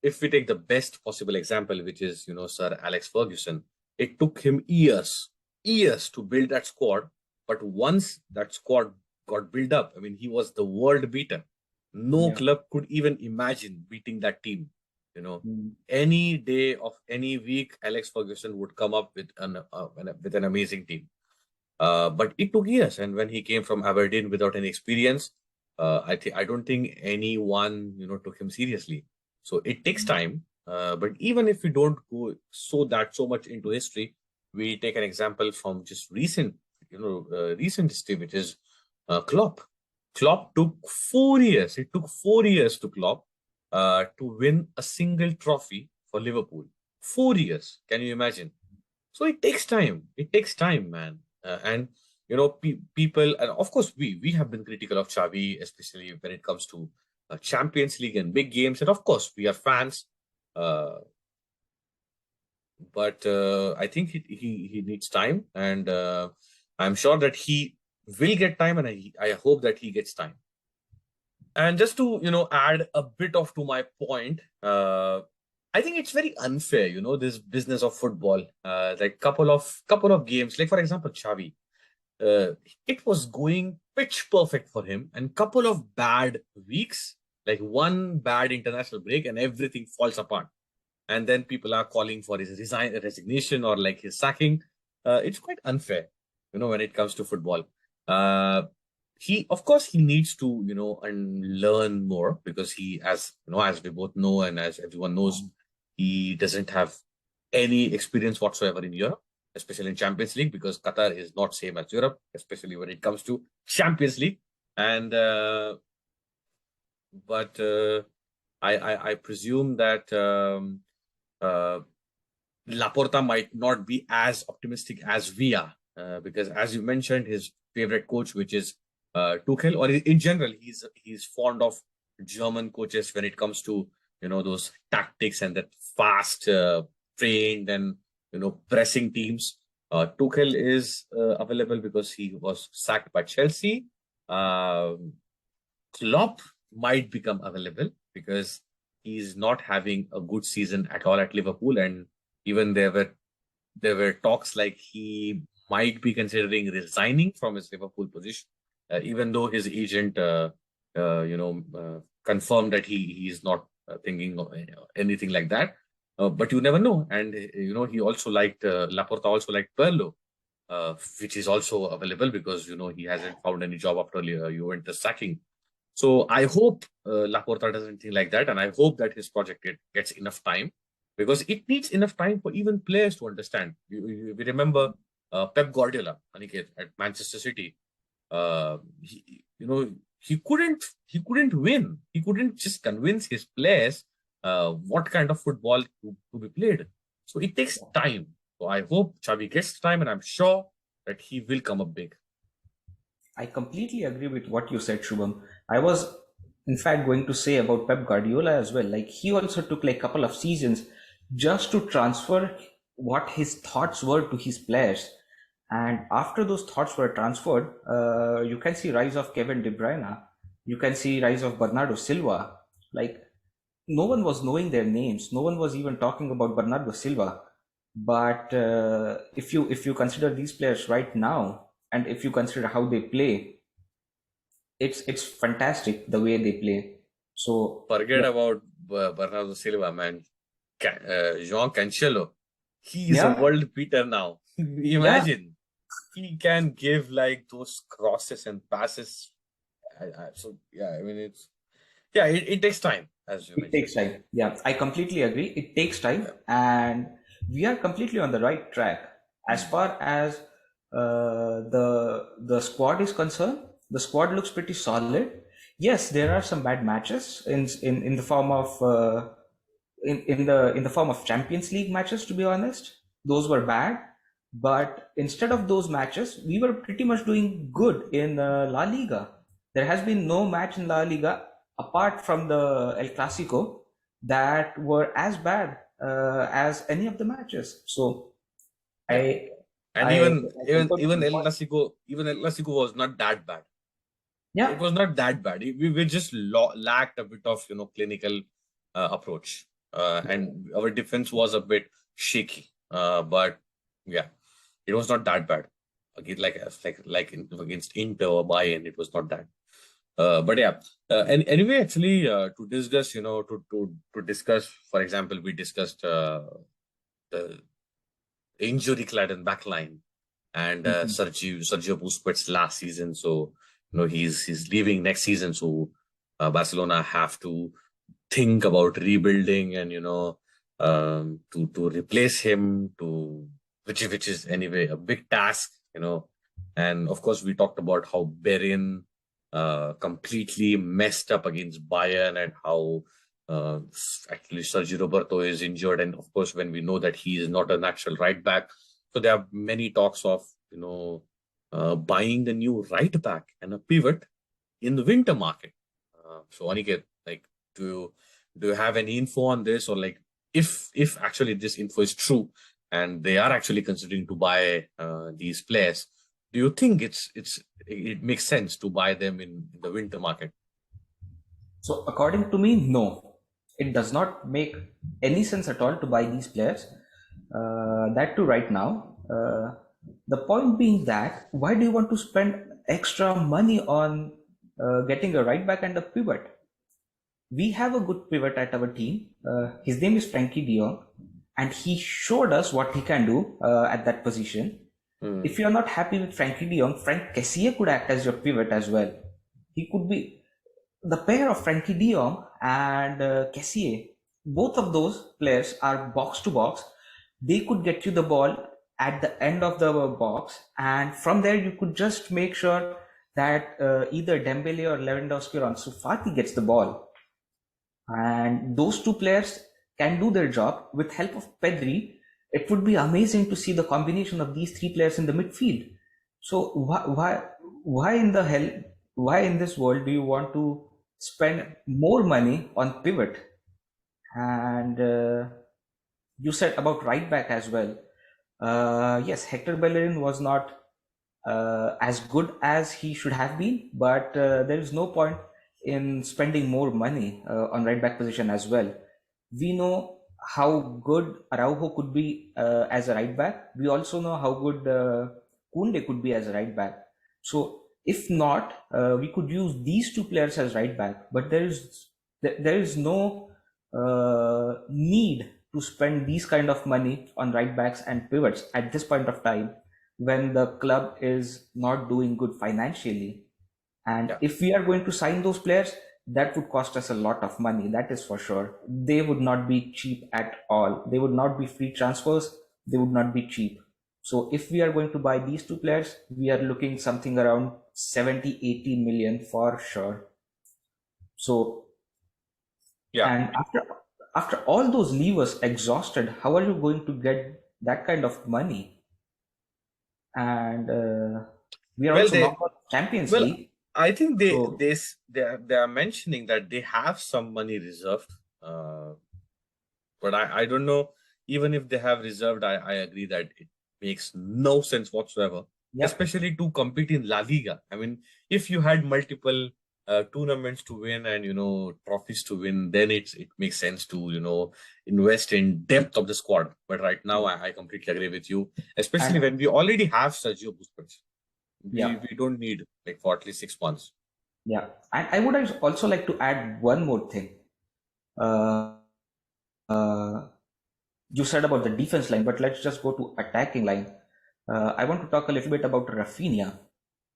[SPEAKER 1] if we take the best possible example, which is Sir Alex Ferguson, it took him years to build that squad, but once that squad got built up, I mean, he was the world beater. No club could even imagine beating that team. Any day of any week, Alex Ferguson would come up with an amazing team. But it took years, and when he came from Aberdeen without any experience, I don't think anyone took him seriously. So it takes time. But even if we don't go so much into history, we take an example from just recent history, which is Klopp. Klopp took 4 years. It took 4 years to Klopp to win a single trophy for Liverpool. 4 years. Can you imagine? So it takes time. It takes time, man. And people, and of course we have been critical of Xavi, especially when it comes to Champions League and big games, and of course we are fans. But I think he needs time, and I'm sure that he will get time, and I hope that he gets time. And just to add a bit of to my point, I think it's very unfair, this business of football. Like couple of games, like for example, Xavi, it was going pitch perfect for him, and couple of bad weeks, like one bad international break, and everything falls apart. And then people are calling for his resignation or like his sacking. It's quite unfair, when it comes to football. Of course he needs to learn more, because he, as we both know and as everyone knows, he doesn't have any experience whatsoever in Europe, especially in Champions League, because Qatar is not same as Europe, especially when it comes to Champions League. And but I presume that Laporta might not be as optimistic as we are, because as you mentioned, his favorite coach, which is Tuchel, or in general, he's fond of German coaches when it comes to those tactics and that fast trained and pressing teams. Tuchel is available because he was sacked by Chelsea. Klopp might become available because he's not having a good season at all at Liverpool, and even there were talks like he might be considering resigning from his Liverpool position, even though his agent confirmed that he is not thinking of anything like that. But you never know. And he also liked Laporta also liked Pirlo, which is also available because he hasn't found any job after Juventus sacking. So I hope Laporta doesn't think like that, and I hope that his project gets enough time, because it needs enough time for even players to understand. We remember Pep Guardiola, Aniket, at Manchester City. He couldn't win. He couldn't just convince his players what kind of football to be played. So it takes time. So I hope Xavi gets time, and I'm sure that he will come up big.
[SPEAKER 2] I completely agree with what you said, Shubham. I was, in fact, going to say about Pep Guardiola as well. Like, he also took like a couple of seasons just to transfer what his thoughts were to his players. And after those thoughts were transferred, you can see rise of Kevin De Bruyne. You can see rise of Bernardo Silva. Like, no one was knowing their names. No one was even talking about Bernardo Silva. But if you consider these players right now, and if you consider how they play, it's fantastic the way they play. So
[SPEAKER 1] Forget
[SPEAKER 2] yeah,
[SPEAKER 1] about Bernardo Silva, man. João Cancelo, he is a
[SPEAKER 2] yeah,
[SPEAKER 1] world beater now.
[SPEAKER 2] yeah.
[SPEAKER 1] Imagine he can give like those crosses and passes. So yeah, I mean it takes time, as you
[SPEAKER 2] It
[SPEAKER 1] mentioned.
[SPEAKER 2] takes time. Yeah, I completely agree. It takes time,
[SPEAKER 1] Yeah.
[SPEAKER 2] and we are completely on the right track as
[SPEAKER 1] Hmm.
[SPEAKER 2] far as the squad is concerned. The squad looks pretty solid. Yes, there are some bad matches in the form of in the form of Champions League matches. To be honest, those were bad. But instead of those matches, we were pretty much doing good in La Liga. There has been no match in La Liga apart from the El Clasico that were as bad as any of the matches. So
[SPEAKER 1] Yeah.
[SPEAKER 2] I
[SPEAKER 1] And
[SPEAKER 2] I
[SPEAKER 1] even even
[SPEAKER 2] concur with
[SPEAKER 1] even
[SPEAKER 2] your
[SPEAKER 1] El
[SPEAKER 2] point.
[SPEAKER 1] Clasico, even El Clasico was not that bad. It
[SPEAKER 2] Yeah,
[SPEAKER 1] was not that bad. We just lacked a bit of clinical approach, and our defense was a bit shaky. But yeah, it was not that bad. Again, against Inter or Bayern, it was not that. But yeah, and anyway, actually, to discuss, to discuss, for example, we discussed the injury-claden backline and
[SPEAKER 2] mhm.
[SPEAKER 1] Sergio Busquets last season. So he's leaving next season. So Barcelona have to think about rebuilding and to replace him, to which is anyway a big task. And of course we talked about how Bayern completely messed up against Bayern, and how uh, actually Sergio Roberto is injured, and of course when we know that he is not a natural right back, so there are many talks of buying the new right back and a pivot in the winter market. So Aniket, like, do you have any info on this, or like if actually this info is true and they are actually considering to buy these players, do you think it makes sense to buy them in the winter market?
[SPEAKER 2] So according to me, no, it does not make any sense at all to buy these players. That too right now. The point being that why do you want to spend extra money on getting a right back and a pivot? We have a good pivot at our team. His name is Frankie De Jong, and he showed us what he can do at that position. If
[SPEAKER 1] Hmm.
[SPEAKER 2] you're not happy with Frankie De Jong, Frank Kessie could act as your pivot as well. He could be the pair of Frankie De Jong and Kessie. Both of those players are box to box. They could get you the ball at the end of the box, and from there you could just make sure that either Dembele or Lewandowski or Ansu Fati gets the ball, and those two players can do their job with help of Pedri. It would be amazing to see the combination of these three players in the midfield. So why in the hell, why in this world do you want to spend more money on pivot? And you said about right back as well. Yes, Hector Bellerin was not as good as he should have been, but there is no point in spending more money on right back position as well. We know how good Araujo could be as a right back. We also know how good Kunde could be as a right back. So if not, we could use these two players as right back. But there is no need to spend these kind of money on right backs and pivots at this point of time when the club is not doing good financially. And
[SPEAKER 1] Yeah.
[SPEAKER 2] if we are going to sign those players, that would cost us a lot of money. That is for sure. They would not be cheap at all. They would not be free transfers. They would not be cheap. So if we are going to buy these two players, we are looking something around 70, 80 million for sure. So,
[SPEAKER 1] Yeah.
[SPEAKER 2] and after all those levers exhausted, how are you going to get that kind of money? And we are
[SPEAKER 1] Well,
[SPEAKER 2] also
[SPEAKER 1] they
[SPEAKER 2] knocked out of Champions
[SPEAKER 1] well,
[SPEAKER 2] League.
[SPEAKER 1] I think
[SPEAKER 2] So
[SPEAKER 1] they are mentioning that they have some money reserved, but I don't know even if they have reserved, I agree that it makes no sense whatsoever,
[SPEAKER 2] Yep.
[SPEAKER 1] especially to compete in La Liga. I mean, if you had multiple tournaments to win and, trophies to win, then it makes sense to, invest in depth of the squad. But right now, I completely agree with you, especially when we already have Sergio Busquets. We don't need like for at least 6 months.
[SPEAKER 2] Yeah. And I would also like to add one more thing. You said about the defense line, but let's just go to attacking line. I want to talk a little bit about Rafinha.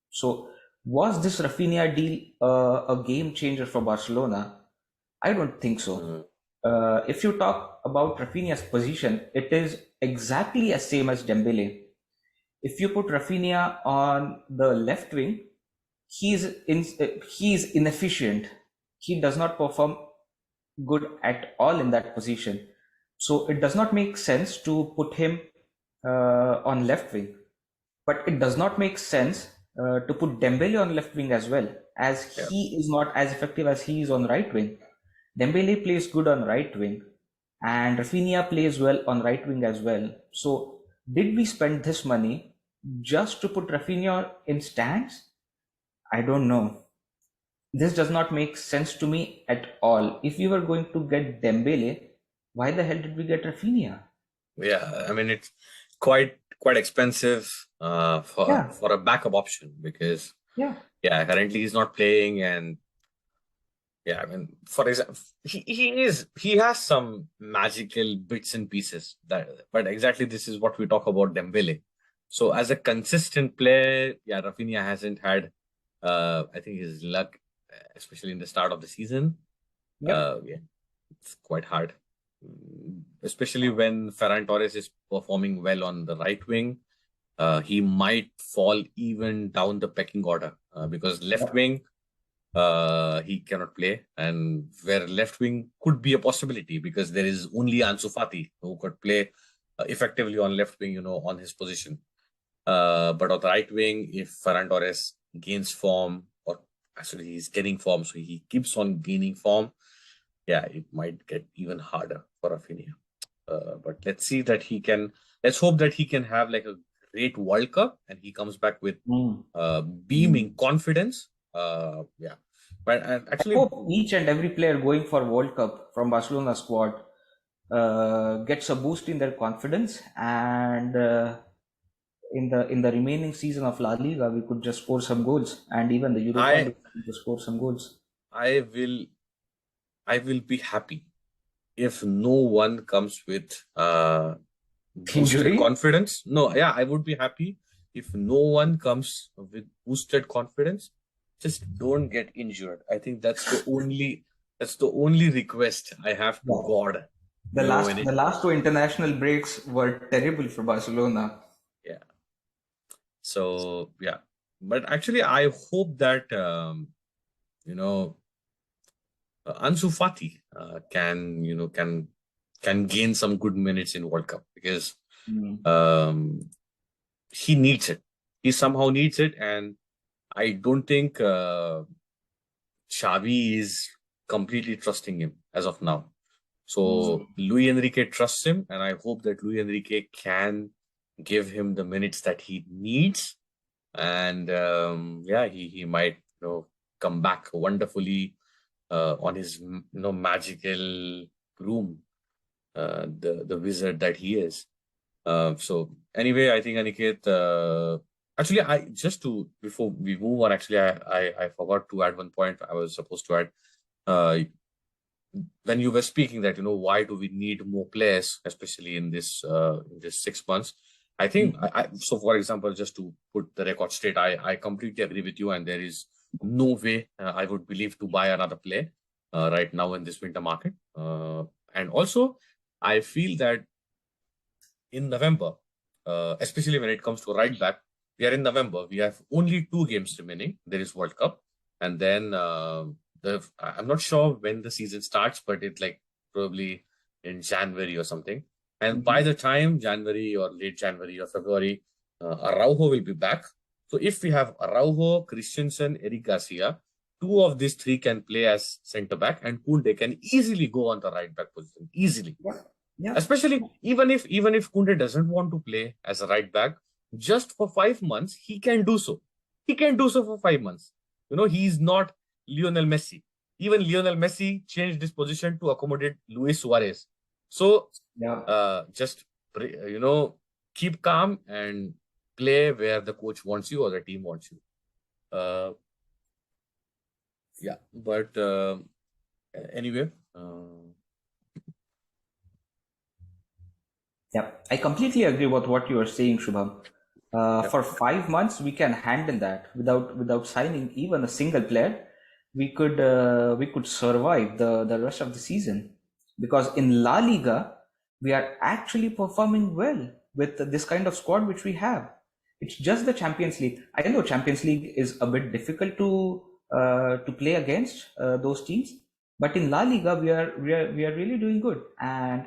[SPEAKER 2] So, was this Rafinha deal a game changer for Barcelona? I don't think so. If you talk about Rafinha's position, it is exactly as same as Dembele. If you put Rafinha on the left wing, he's inefficient. He does not perform good at all in that position. So it does not make sense to put him on left wing. But it does not make sense to put Dembele on left wing as well, as he is not as effective as he is on right wing. Dembele plays good on right wing, and Rafinha plays well on right wing as well. So did we spend this money just to put Rafinha in stands? I don't know. This does not make sense to me at all. If we were going to get Dembele, why the hell did we get Rafinha?
[SPEAKER 1] Yeah, I mean it's quite expensive for a backup option because currently he's not playing, and I mean, for example, he has some magical bits and pieces but exactly this is what we talk about Dembele. So as a consistent player, Rafinha hasn't had I think his luck, especially in the start of the season. It's quite hard, especially when Ferran Torres is performing well on the right wing. He might fall even down the pecking order because left wing he cannot play, and where left wing could be a possibility because there is only Ansu Fati who could play effectively on left wing, on his position. But on the right wing, if Ferran Torres gains form, or actually he's getting form, so he keeps on gaining form, it might get even harder for Rafinha. But let's hope that he can have like a great World Cup and he comes back with beaming confidence. But actually,
[SPEAKER 2] I hope each and every player going for World Cup from Barcelona squad gets a boost in their confidence, and in the remaining season of La Liga, we could just score some goals, and even the Europa League could just score some goals.
[SPEAKER 1] I will be happy if no one comes with boosted confidence. No, I would be happy if no one comes with boosted confidence. Just don't get injured. I think that's the only request I have to God.
[SPEAKER 2] The last two international breaks were terrible for Barcelona.
[SPEAKER 1] Yeah. So but actually I hope that Ansu Fati can gain some good minutes in World Cup because he needs it. He somehow needs it, and I don't think Xavi is completely trusting him as of now. So Luis Enrique trusts him, and I hope that Luis Enrique can give him the minutes that he needs, and he might come back wonderfully on his magical broom, the wizard that he is. So anyway, I think Aniket. Actually, before we move on, actually, I forgot to add one point I was supposed to add. When you were speaking that, why do we need more players, especially in this 6 months? I think, so for example, just to put the record straight, I completely agree with you, and there is no way I would believe to buy another player right now in this winter market. And also, I feel that in November, especially when it comes to right back, we are in November. We have only 2 games remaining. There is World Cup, and then I'm not sure when the season starts, but it's like probably in January or something. And by the time January or late January or February, Araujo will be back. So if we have Araujo, Christensen, Eric Garcia, 2 of these 3 can play as centre back, and Kunde can easily go on the right back position easily.
[SPEAKER 2] Yeah.
[SPEAKER 1] Especially even if Kunde doesn't want to play as a right back, just for 5 months, he can do so. He can do so for 5 months. He's not Lionel Messi. Even Lionel Messi changed his position to accommodate Luis Suarez. So
[SPEAKER 2] Yeah.
[SPEAKER 1] just keep calm and play where the coach wants you or the team wants you. Yeah, but anyway.
[SPEAKER 2] Yeah, I completely agree with what you are saying, Shubham. For 5 months, we can handle that without signing even a single player. We could survive the rest of the season, because in La Liga we are actually performing well with this kind of squad which we have. It's just the Champions League. I know Champions League is a bit difficult to play against those teams, but in La Liga we are really doing good, and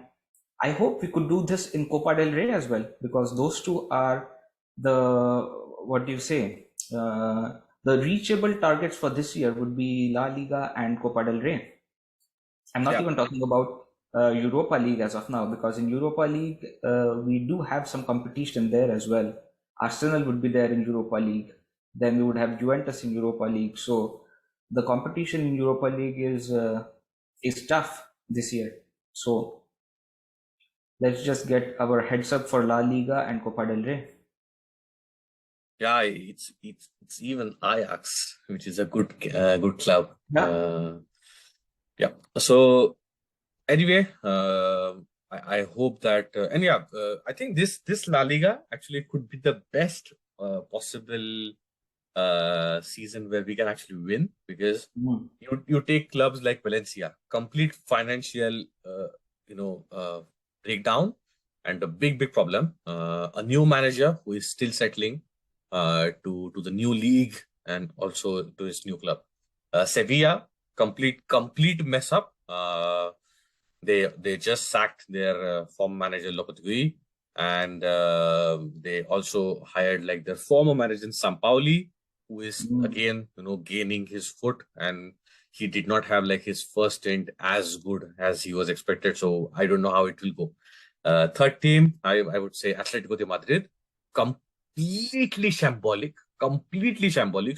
[SPEAKER 2] I hope we could do this in Copa del Rey as well, because those two are the, what do you say, the reachable targets for this year would be La Liga and Copa del Rey. I'm not
[SPEAKER 1] Yeah.
[SPEAKER 2] even talking about Europa League as of now, because in Europa League we do have some competition there as well. Arsenal would be there in Europa League. Then we would have Juventus in Europa League. So the competition in Europa League is tough this year. So let's just get our heads up for La Liga and Copa del Rey.
[SPEAKER 1] Yeah, it's even Ajax, which is a good club.
[SPEAKER 2] Yeah.
[SPEAKER 1] Yeah. So anyway, I hope that and yeah, I think this La Liga actually could be the best possible season where we can actually win, because you take clubs like Valencia, complete financial breakdown, and a big problem. A new manager who is still settling to the new league and also to his new club. Sevilla, complete mess up. They just sacked their former manager Lopetegui, and they also hired like their former manager Sampaoli, who is again gaining his foot, and he did not have like his first stint as good as he was expected. So I don't know how it will go. Third team, I would say Atletico de Madrid, completely shambolic,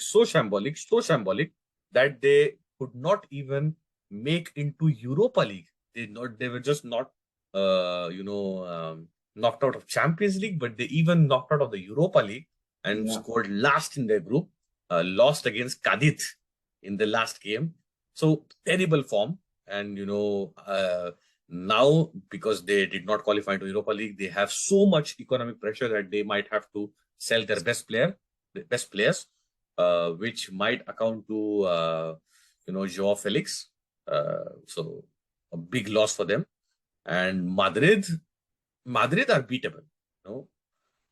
[SPEAKER 1] so shambolic that they could not even make into Europa League. They were just not knocked out of Champions League, but they even knocked out of the Europa League and scored last in their group, lost against Cadiz in the last game. So terrible form. And now, because they did not qualify into Europa League, they have so much economic pressure that they might have to sell their best players, which might account to Joao Felix. So a big loss for them. And Madrid are beatable.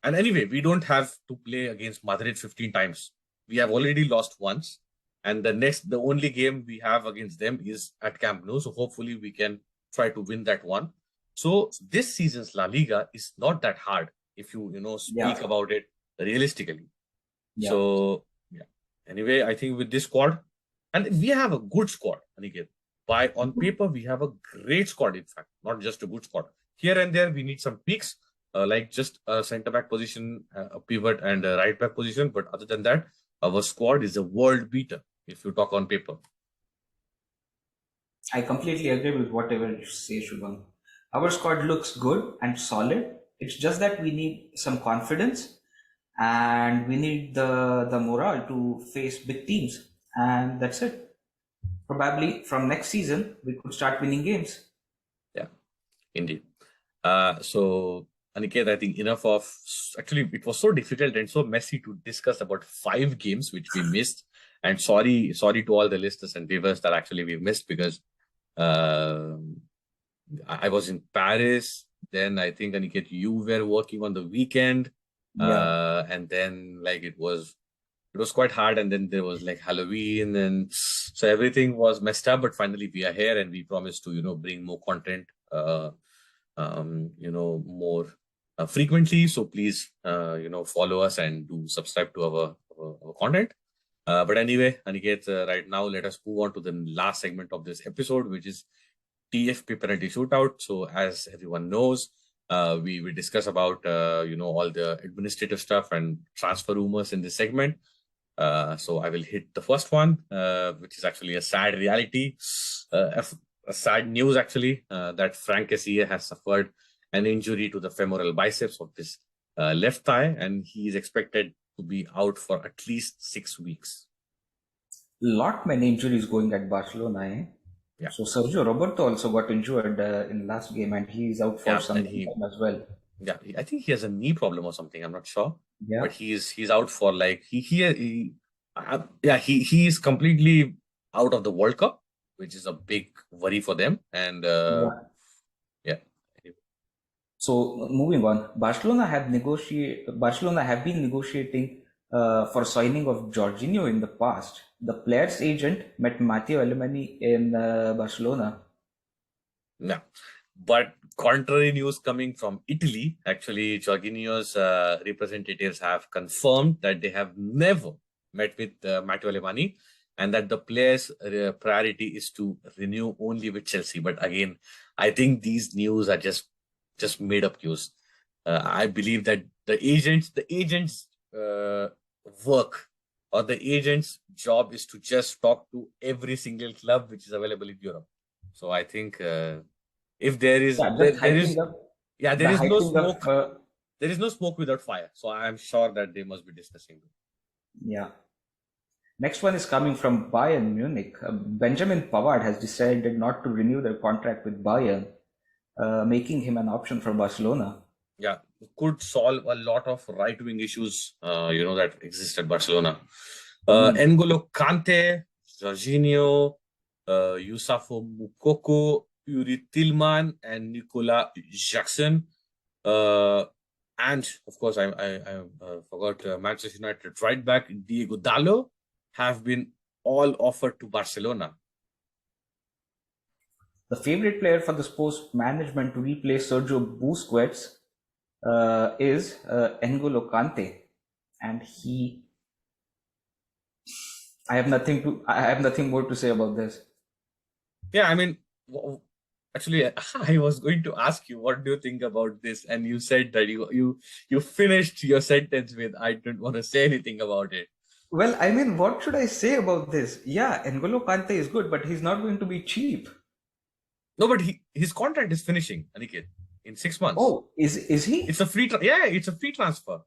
[SPEAKER 1] And anyway, we don't have to play against Madrid 15 times. We have already lost once, and the only game we have against them is at Camp Nou. So hopefully we can try to win that one. So this season's La Liga is not that hard if you speak about it realistically.
[SPEAKER 2] Yeah.
[SPEAKER 1] So yeah. Anyway, I think with this squad, and we have a good squad, Aniket. On paper, we have a great squad. In fact, not just a good squad. Here and there, we need some peaks, like just a centre back position, a pivot, and a right back position. But other than that, our squad is a world beater if you talk on paper.
[SPEAKER 2] I completely agree with whatever you say, Shubham. Our squad looks good and solid. It's just that we need some confidence, and we need the morale to face big teams, and that's it. Probably from next season we could start winning games.
[SPEAKER 1] Yeah, indeed. So Aniket, I think enough of. Actually, it was so difficult and so messy to discuss about 5 games which we missed. And sorry to all the listeners and viewers that actually we missed, because I was in Paris. Then I think, Aniket, you were working on the weekend. And then like it was quite hard, and then there was like Halloween, and so everything was messed up. But finally we are here, and we promise to bring more content more frequently. So please follow us and do subscribe to our content. But anyway, Aniket, right now let us move on to the last segment of this episode, which is TFP penalty shootout. So as everyone knows, we discuss about all the administrative stuff and transfer rumors in this segment. So I will hit the first one, which is actually a sad reality, a sad news actually, that Frank Kessie has suffered an injury to the femoral biceps of his left thigh, and he is expected to be out for at least 6 weeks.
[SPEAKER 2] Lot many injuries going at Barcelona, eh?
[SPEAKER 1] Yeah.
[SPEAKER 2] So Sergio Roberto also got injured in last game, and he's out for some time as well.
[SPEAKER 1] Yeah, I think he has a knee problem or something. I'm not sure.
[SPEAKER 2] Yeah.
[SPEAKER 1] But he's out for like he is completely out of the World Cup, which is a big worry for them. And yeah.
[SPEAKER 2] So moving on, Barcelona have been negotiating for signing of Jorginho in the past. The player's agent met Matteo Alemany in Barcelona.
[SPEAKER 1] Yeah, but contrary news coming from Italy, actually, Jorginho's representatives have confirmed that they have never met with Matteo Alemany, and that the player's priority is to renew only with Chelsea. But again, I think these news are just made up news. I believe that the agent's work, or the agent's job, is to just talk to every single club which is available in Europe. So I think if there is there is no smoke without fire. So I am sure that they must be discussing.
[SPEAKER 2] Yeah. Next one is coming from Bayern Munich. Benjamin Pavard has decided not to renew their contract with Bayern, making him an option for Barcelona.
[SPEAKER 1] Yeah, could solve a lot of right-wing issues, that exist at Barcelona. N'Golo Kante, Jorginho, Youssouf Moukoko, Yuri Tillman, and Nicolas Jackson. And of course, I forgot Manchester United right back Diego Dallo have been all offered to Barcelona.
[SPEAKER 2] The favorite player for the sports management to replace Sergio Busquets is N'Golo Kante, and I have nothing more to say about this.
[SPEAKER 1] Yeah, I mean, actually, I was going to ask you, what do you think about this? And you said that you finished your sentence with, I don't want to say anything about it.
[SPEAKER 2] Well, I mean, what should I say about this? Yeah, N'Golo Kante is good, but he's not going to be cheap.
[SPEAKER 1] No, but his contract is finishing, Aniket, in 6 months.
[SPEAKER 2] Oh, is he?
[SPEAKER 1] It's a free it's a free transfer.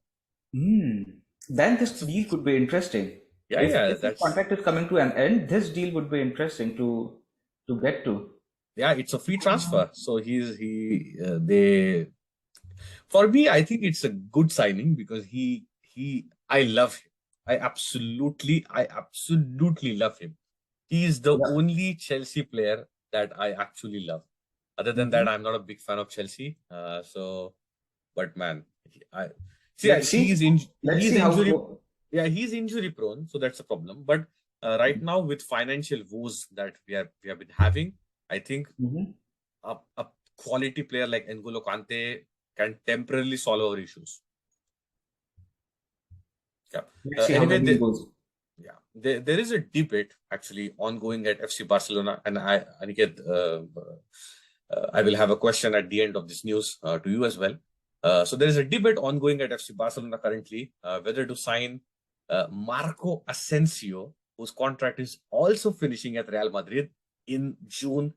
[SPEAKER 2] Then this deal could be interesting. If his contract is coming to an end, this deal would be interesting to get to.
[SPEAKER 1] Yeah, it's a free transfer. So for me, I think it's a good signing, because I love him. I absolutely love him. He is the only Chelsea player that I actually love. Other than that, I'm not a big fan of Chelsea. But man, he's injury prone, so that's a problem. But right now, with financial woes that we have been having, I think a quality player like N'Golo Kante can temporarily solve our issues. Yeah. There is a debate actually ongoing at FC Barcelona, and Aniket, I will have a question at the end of this news to you as well. So there is a debate ongoing at FC Barcelona currently, whether to sign Marco Asensio, whose contract is also finishing at Real Madrid in June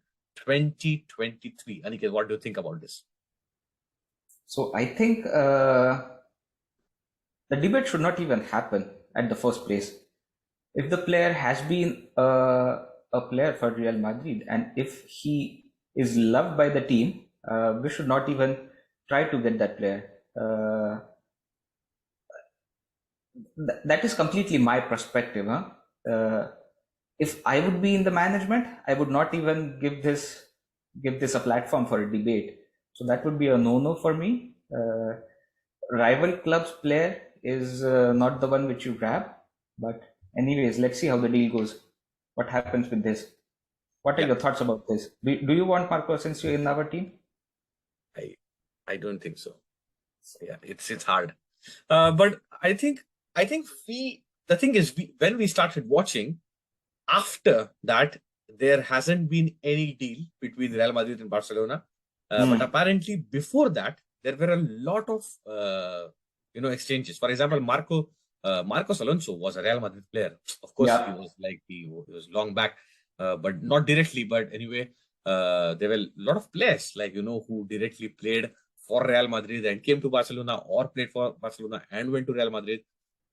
[SPEAKER 1] 2023. Aniket, what do you think about this?
[SPEAKER 2] So I think the debate should not even happen at the first place. If the player has been a player for Real Madrid, and if he is loved by the team, we should not even try to get that player. That is completely my perspective. If I would be in the management, I would not even give this a platform for a debate. So that would be a no-no for me. Rival club's player is not the one which you grab. But anyways, let's see how the deal goes. What happens with this? What are your thoughts about this? Do you want Marco Asensio in our team?
[SPEAKER 1] I don't think so. Yeah, it's hard. But I think the thing is, when we started watching, after that, there hasn't been any deal between Real Madrid and Barcelona. But apparently before that, there were a lot of exchanges. For example, Marcos Alonso was a Real Madrid player. Of course, he was long back, but not directly. But anyway, there were a lot of players who directly played for Real Madrid and came to Barcelona, or played for Barcelona and went to Real Madrid.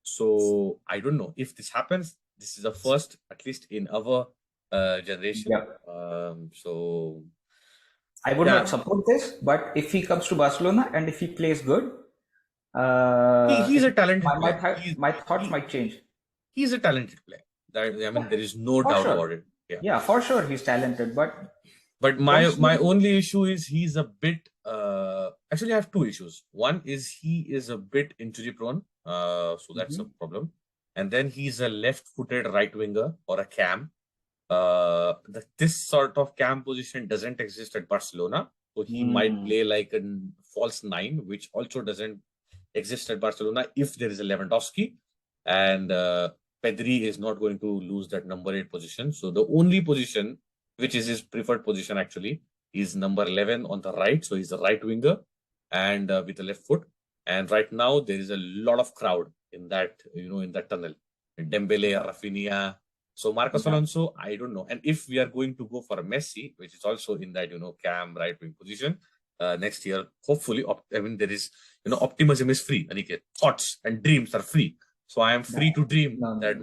[SPEAKER 1] So I don't know if this happens. This is the first, at least in our generation. So
[SPEAKER 2] I would not support this, but if he comes to Barcelona and if he plays good,
[SPEAKER 1] he's a talented player.
[SPEAKER 2] My thoughts might change.
[SPEAKER 1] He's a talented player. There is no doubt about it.
[SPEAKER 2] Yeah, for sure he's talented,
[SPEAKER 1] but my only issue is he's a bit. Actually, I have two issues. One is he is a bit injury prone, so that's a problem. And then he's a left-footed right winger or a cam. This sort of cam position doesn't exist at Barcelona, so he might play like a false nine, which also doesn't exist at Barcelona if there is a Lewandowski, and Pedri is not going to lose that number 8 position. So the only position which is his preferred position actually is number 11 on the right. So he's a right winger and with a left foot. And right now there is a lot of crowd in that in that tunnel. Dembele, Rafinha. So Marcos Alonso, I don't know. And if we are going to go for a Messi, which is also in that cam right wing position next year, hopefully, there is optimism is free. Aniket, thoughts and dreams are free. So I am free to dream that.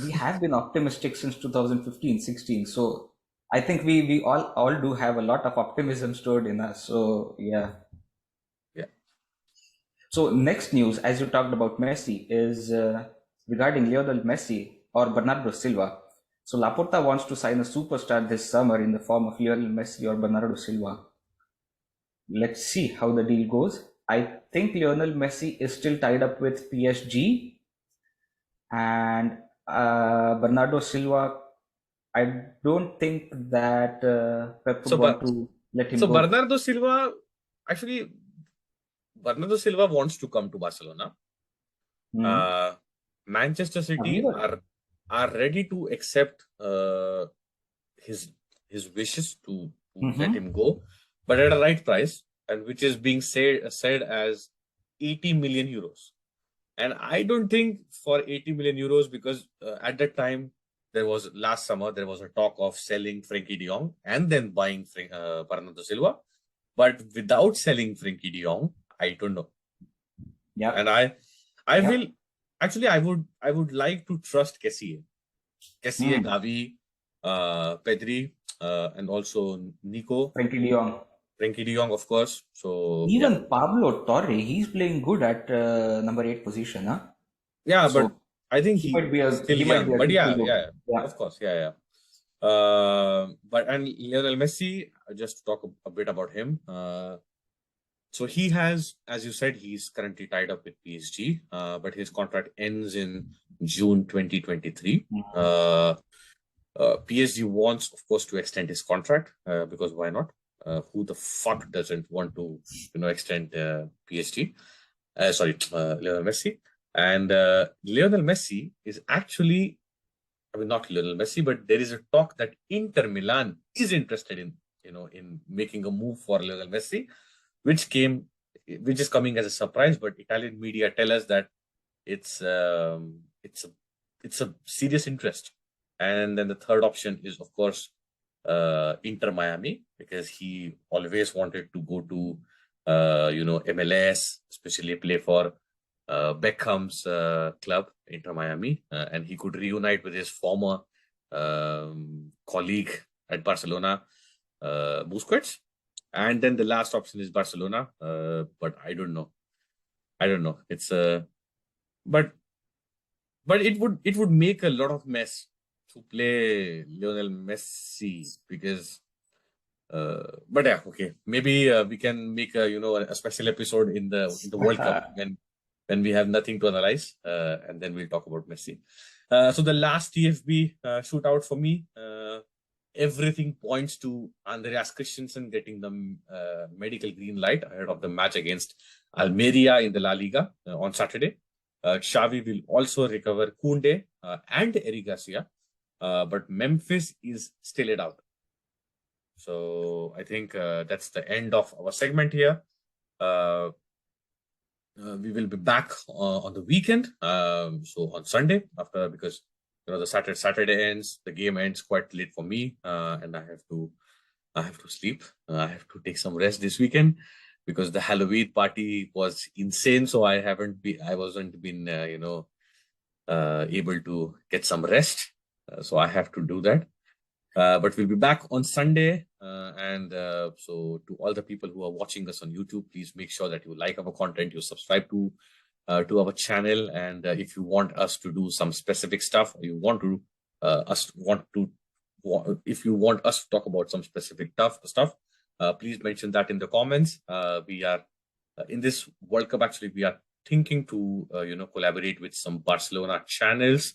[SPEAKER 2] We have been optimistic since 2015-16. So I think we all do have a lot of optimism stored in us. So yeah. So next news, as you talked about Messi, is regarding Lionel Messi or Bernardo Silva. So Laporta wants to sign a superstar this summer in the form of Lionel Messi or Bernardo Silva. Let's see how the deal goes. I think Lionel Messi is still tied up with PSG, and Bernardo Silva, I don't think that Pep would want to let him go.
[SPEAKER 1] So Bernardo Silva wants to come to Barcelona. Manchester City are ready to accept his wishes to let him go, but at a right price, and which is being said as 80 million euros. And I don't think for 80 million euros, because at that time, last summer, there was a talk of selling Frenkie de Jong and then buying Bernardo Silva. But without selling Frenkie de Jong, I don't know.
[SPEAKER 2] Yeah.
[SPEAKER 1] And I would like to trust Kessie, Gavi, Pedri, and also Nico. Frenkie de Jong, of course. So
[SPEAKER 2] even Pablo Torre, he's playing good at number 8 position, huh?
[SPEAKER 1] Yeah, so but I think he
[SPEAKER 2] might be
[SPEAKER 1] still young. But yeah, of course, But and Lionel Messi, just to talk a bit about him. So he has, as you said, he's currently tied up with PSG, but his contract ends in June 2023. PSG wants, of course, to extend his contract because why not? Who the fuck doesn't want to, extend PSG? Lionel Messi. And Lionel Messi is actually, not Lionel Messi, but there is a talk that Inter Milan is interested in, in making a move for Lionel Messi, which is coming as a surprise. But Italian media tell us that it's a serious interest. And then the third option is, of course, Inter Miami, because he always wanted to go to MLS, especially play for Beckham's club, Inter Miami, and he could reunite with his former colleague at Barcelona, Busquets. And then the last option is Barcelona, but I don't know. It's but it would make a lot of mess to play Lionel Messi, because but yeah, okay, maybe we can make a special episode in the World Cup when we have nothing to analyze, and then we'll talk about Messi. So the last TFB shootout for me, everything points to Andreas Christensen getting the medical green light ahead of the match against Almeria in the La Liga on Saturday. Xavi will also recover Koundé and Eric Garcia. but Memphis is still it out. So I think that's the end of our segment here. We will be back on the weekend, so on Sunday because the Saturday ends, the game ends quite late for me, and I have to sleep. I have to take some rest this weekend because the Halloween party was insane. So I wasn't been able to get some rest. So I have to do that. But we'll be back on Sunday. So to all the people who are watching us on YouTube, please make sure that you like our content, you subscribe to our channel. And if you want us to do some specific stuff, or if you want us to talk about some specific stuff, please mention that in the comments. We are in this World Cup, actually, we are thinking to collaborate with some Barcelona channels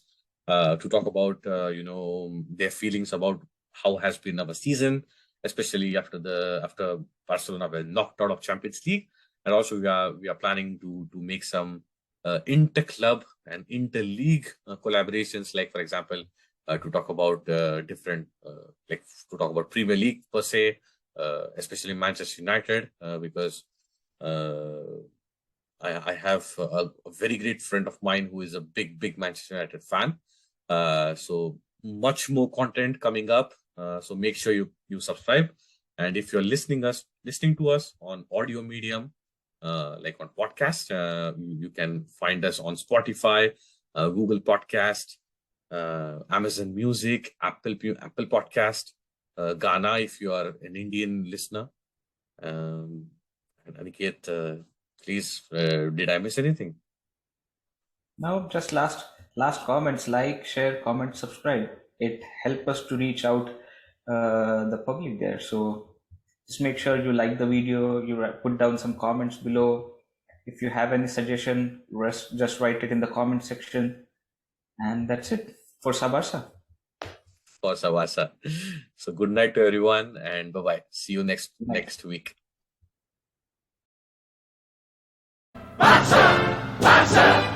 [SPEAKER 1] to talk about their feelings about how has been our season, especially after Barcelona were knocked out of Champions League. And also we are planning to make some inter-club and inter-league collaborations, like for example to talk about different to talk about Premier League per se, especially Manchester United, because I have a very great friend of mine who is a big Manchester United fan. So much more content coming up. So make sure you subscribe. And if you're listening to us on audio medium, like on podcast, you can find us on Spotify, Google Podcast, Amazon Music, Apple Podcast, Ghana if you are an Indian listener. And Aniket, please, did I miss anything?
[SPEAKER 2] No, just last comments: like, share, comment, subscribe. It helps us to reach out the public there. So just make sure you like the video, you put down some comments below. If you have any suggestion, just write it in the comment section. And that's it for Sabasa.
[SPEAKER 1] So good night to everyone, and bye-bye. See you next week. Barca!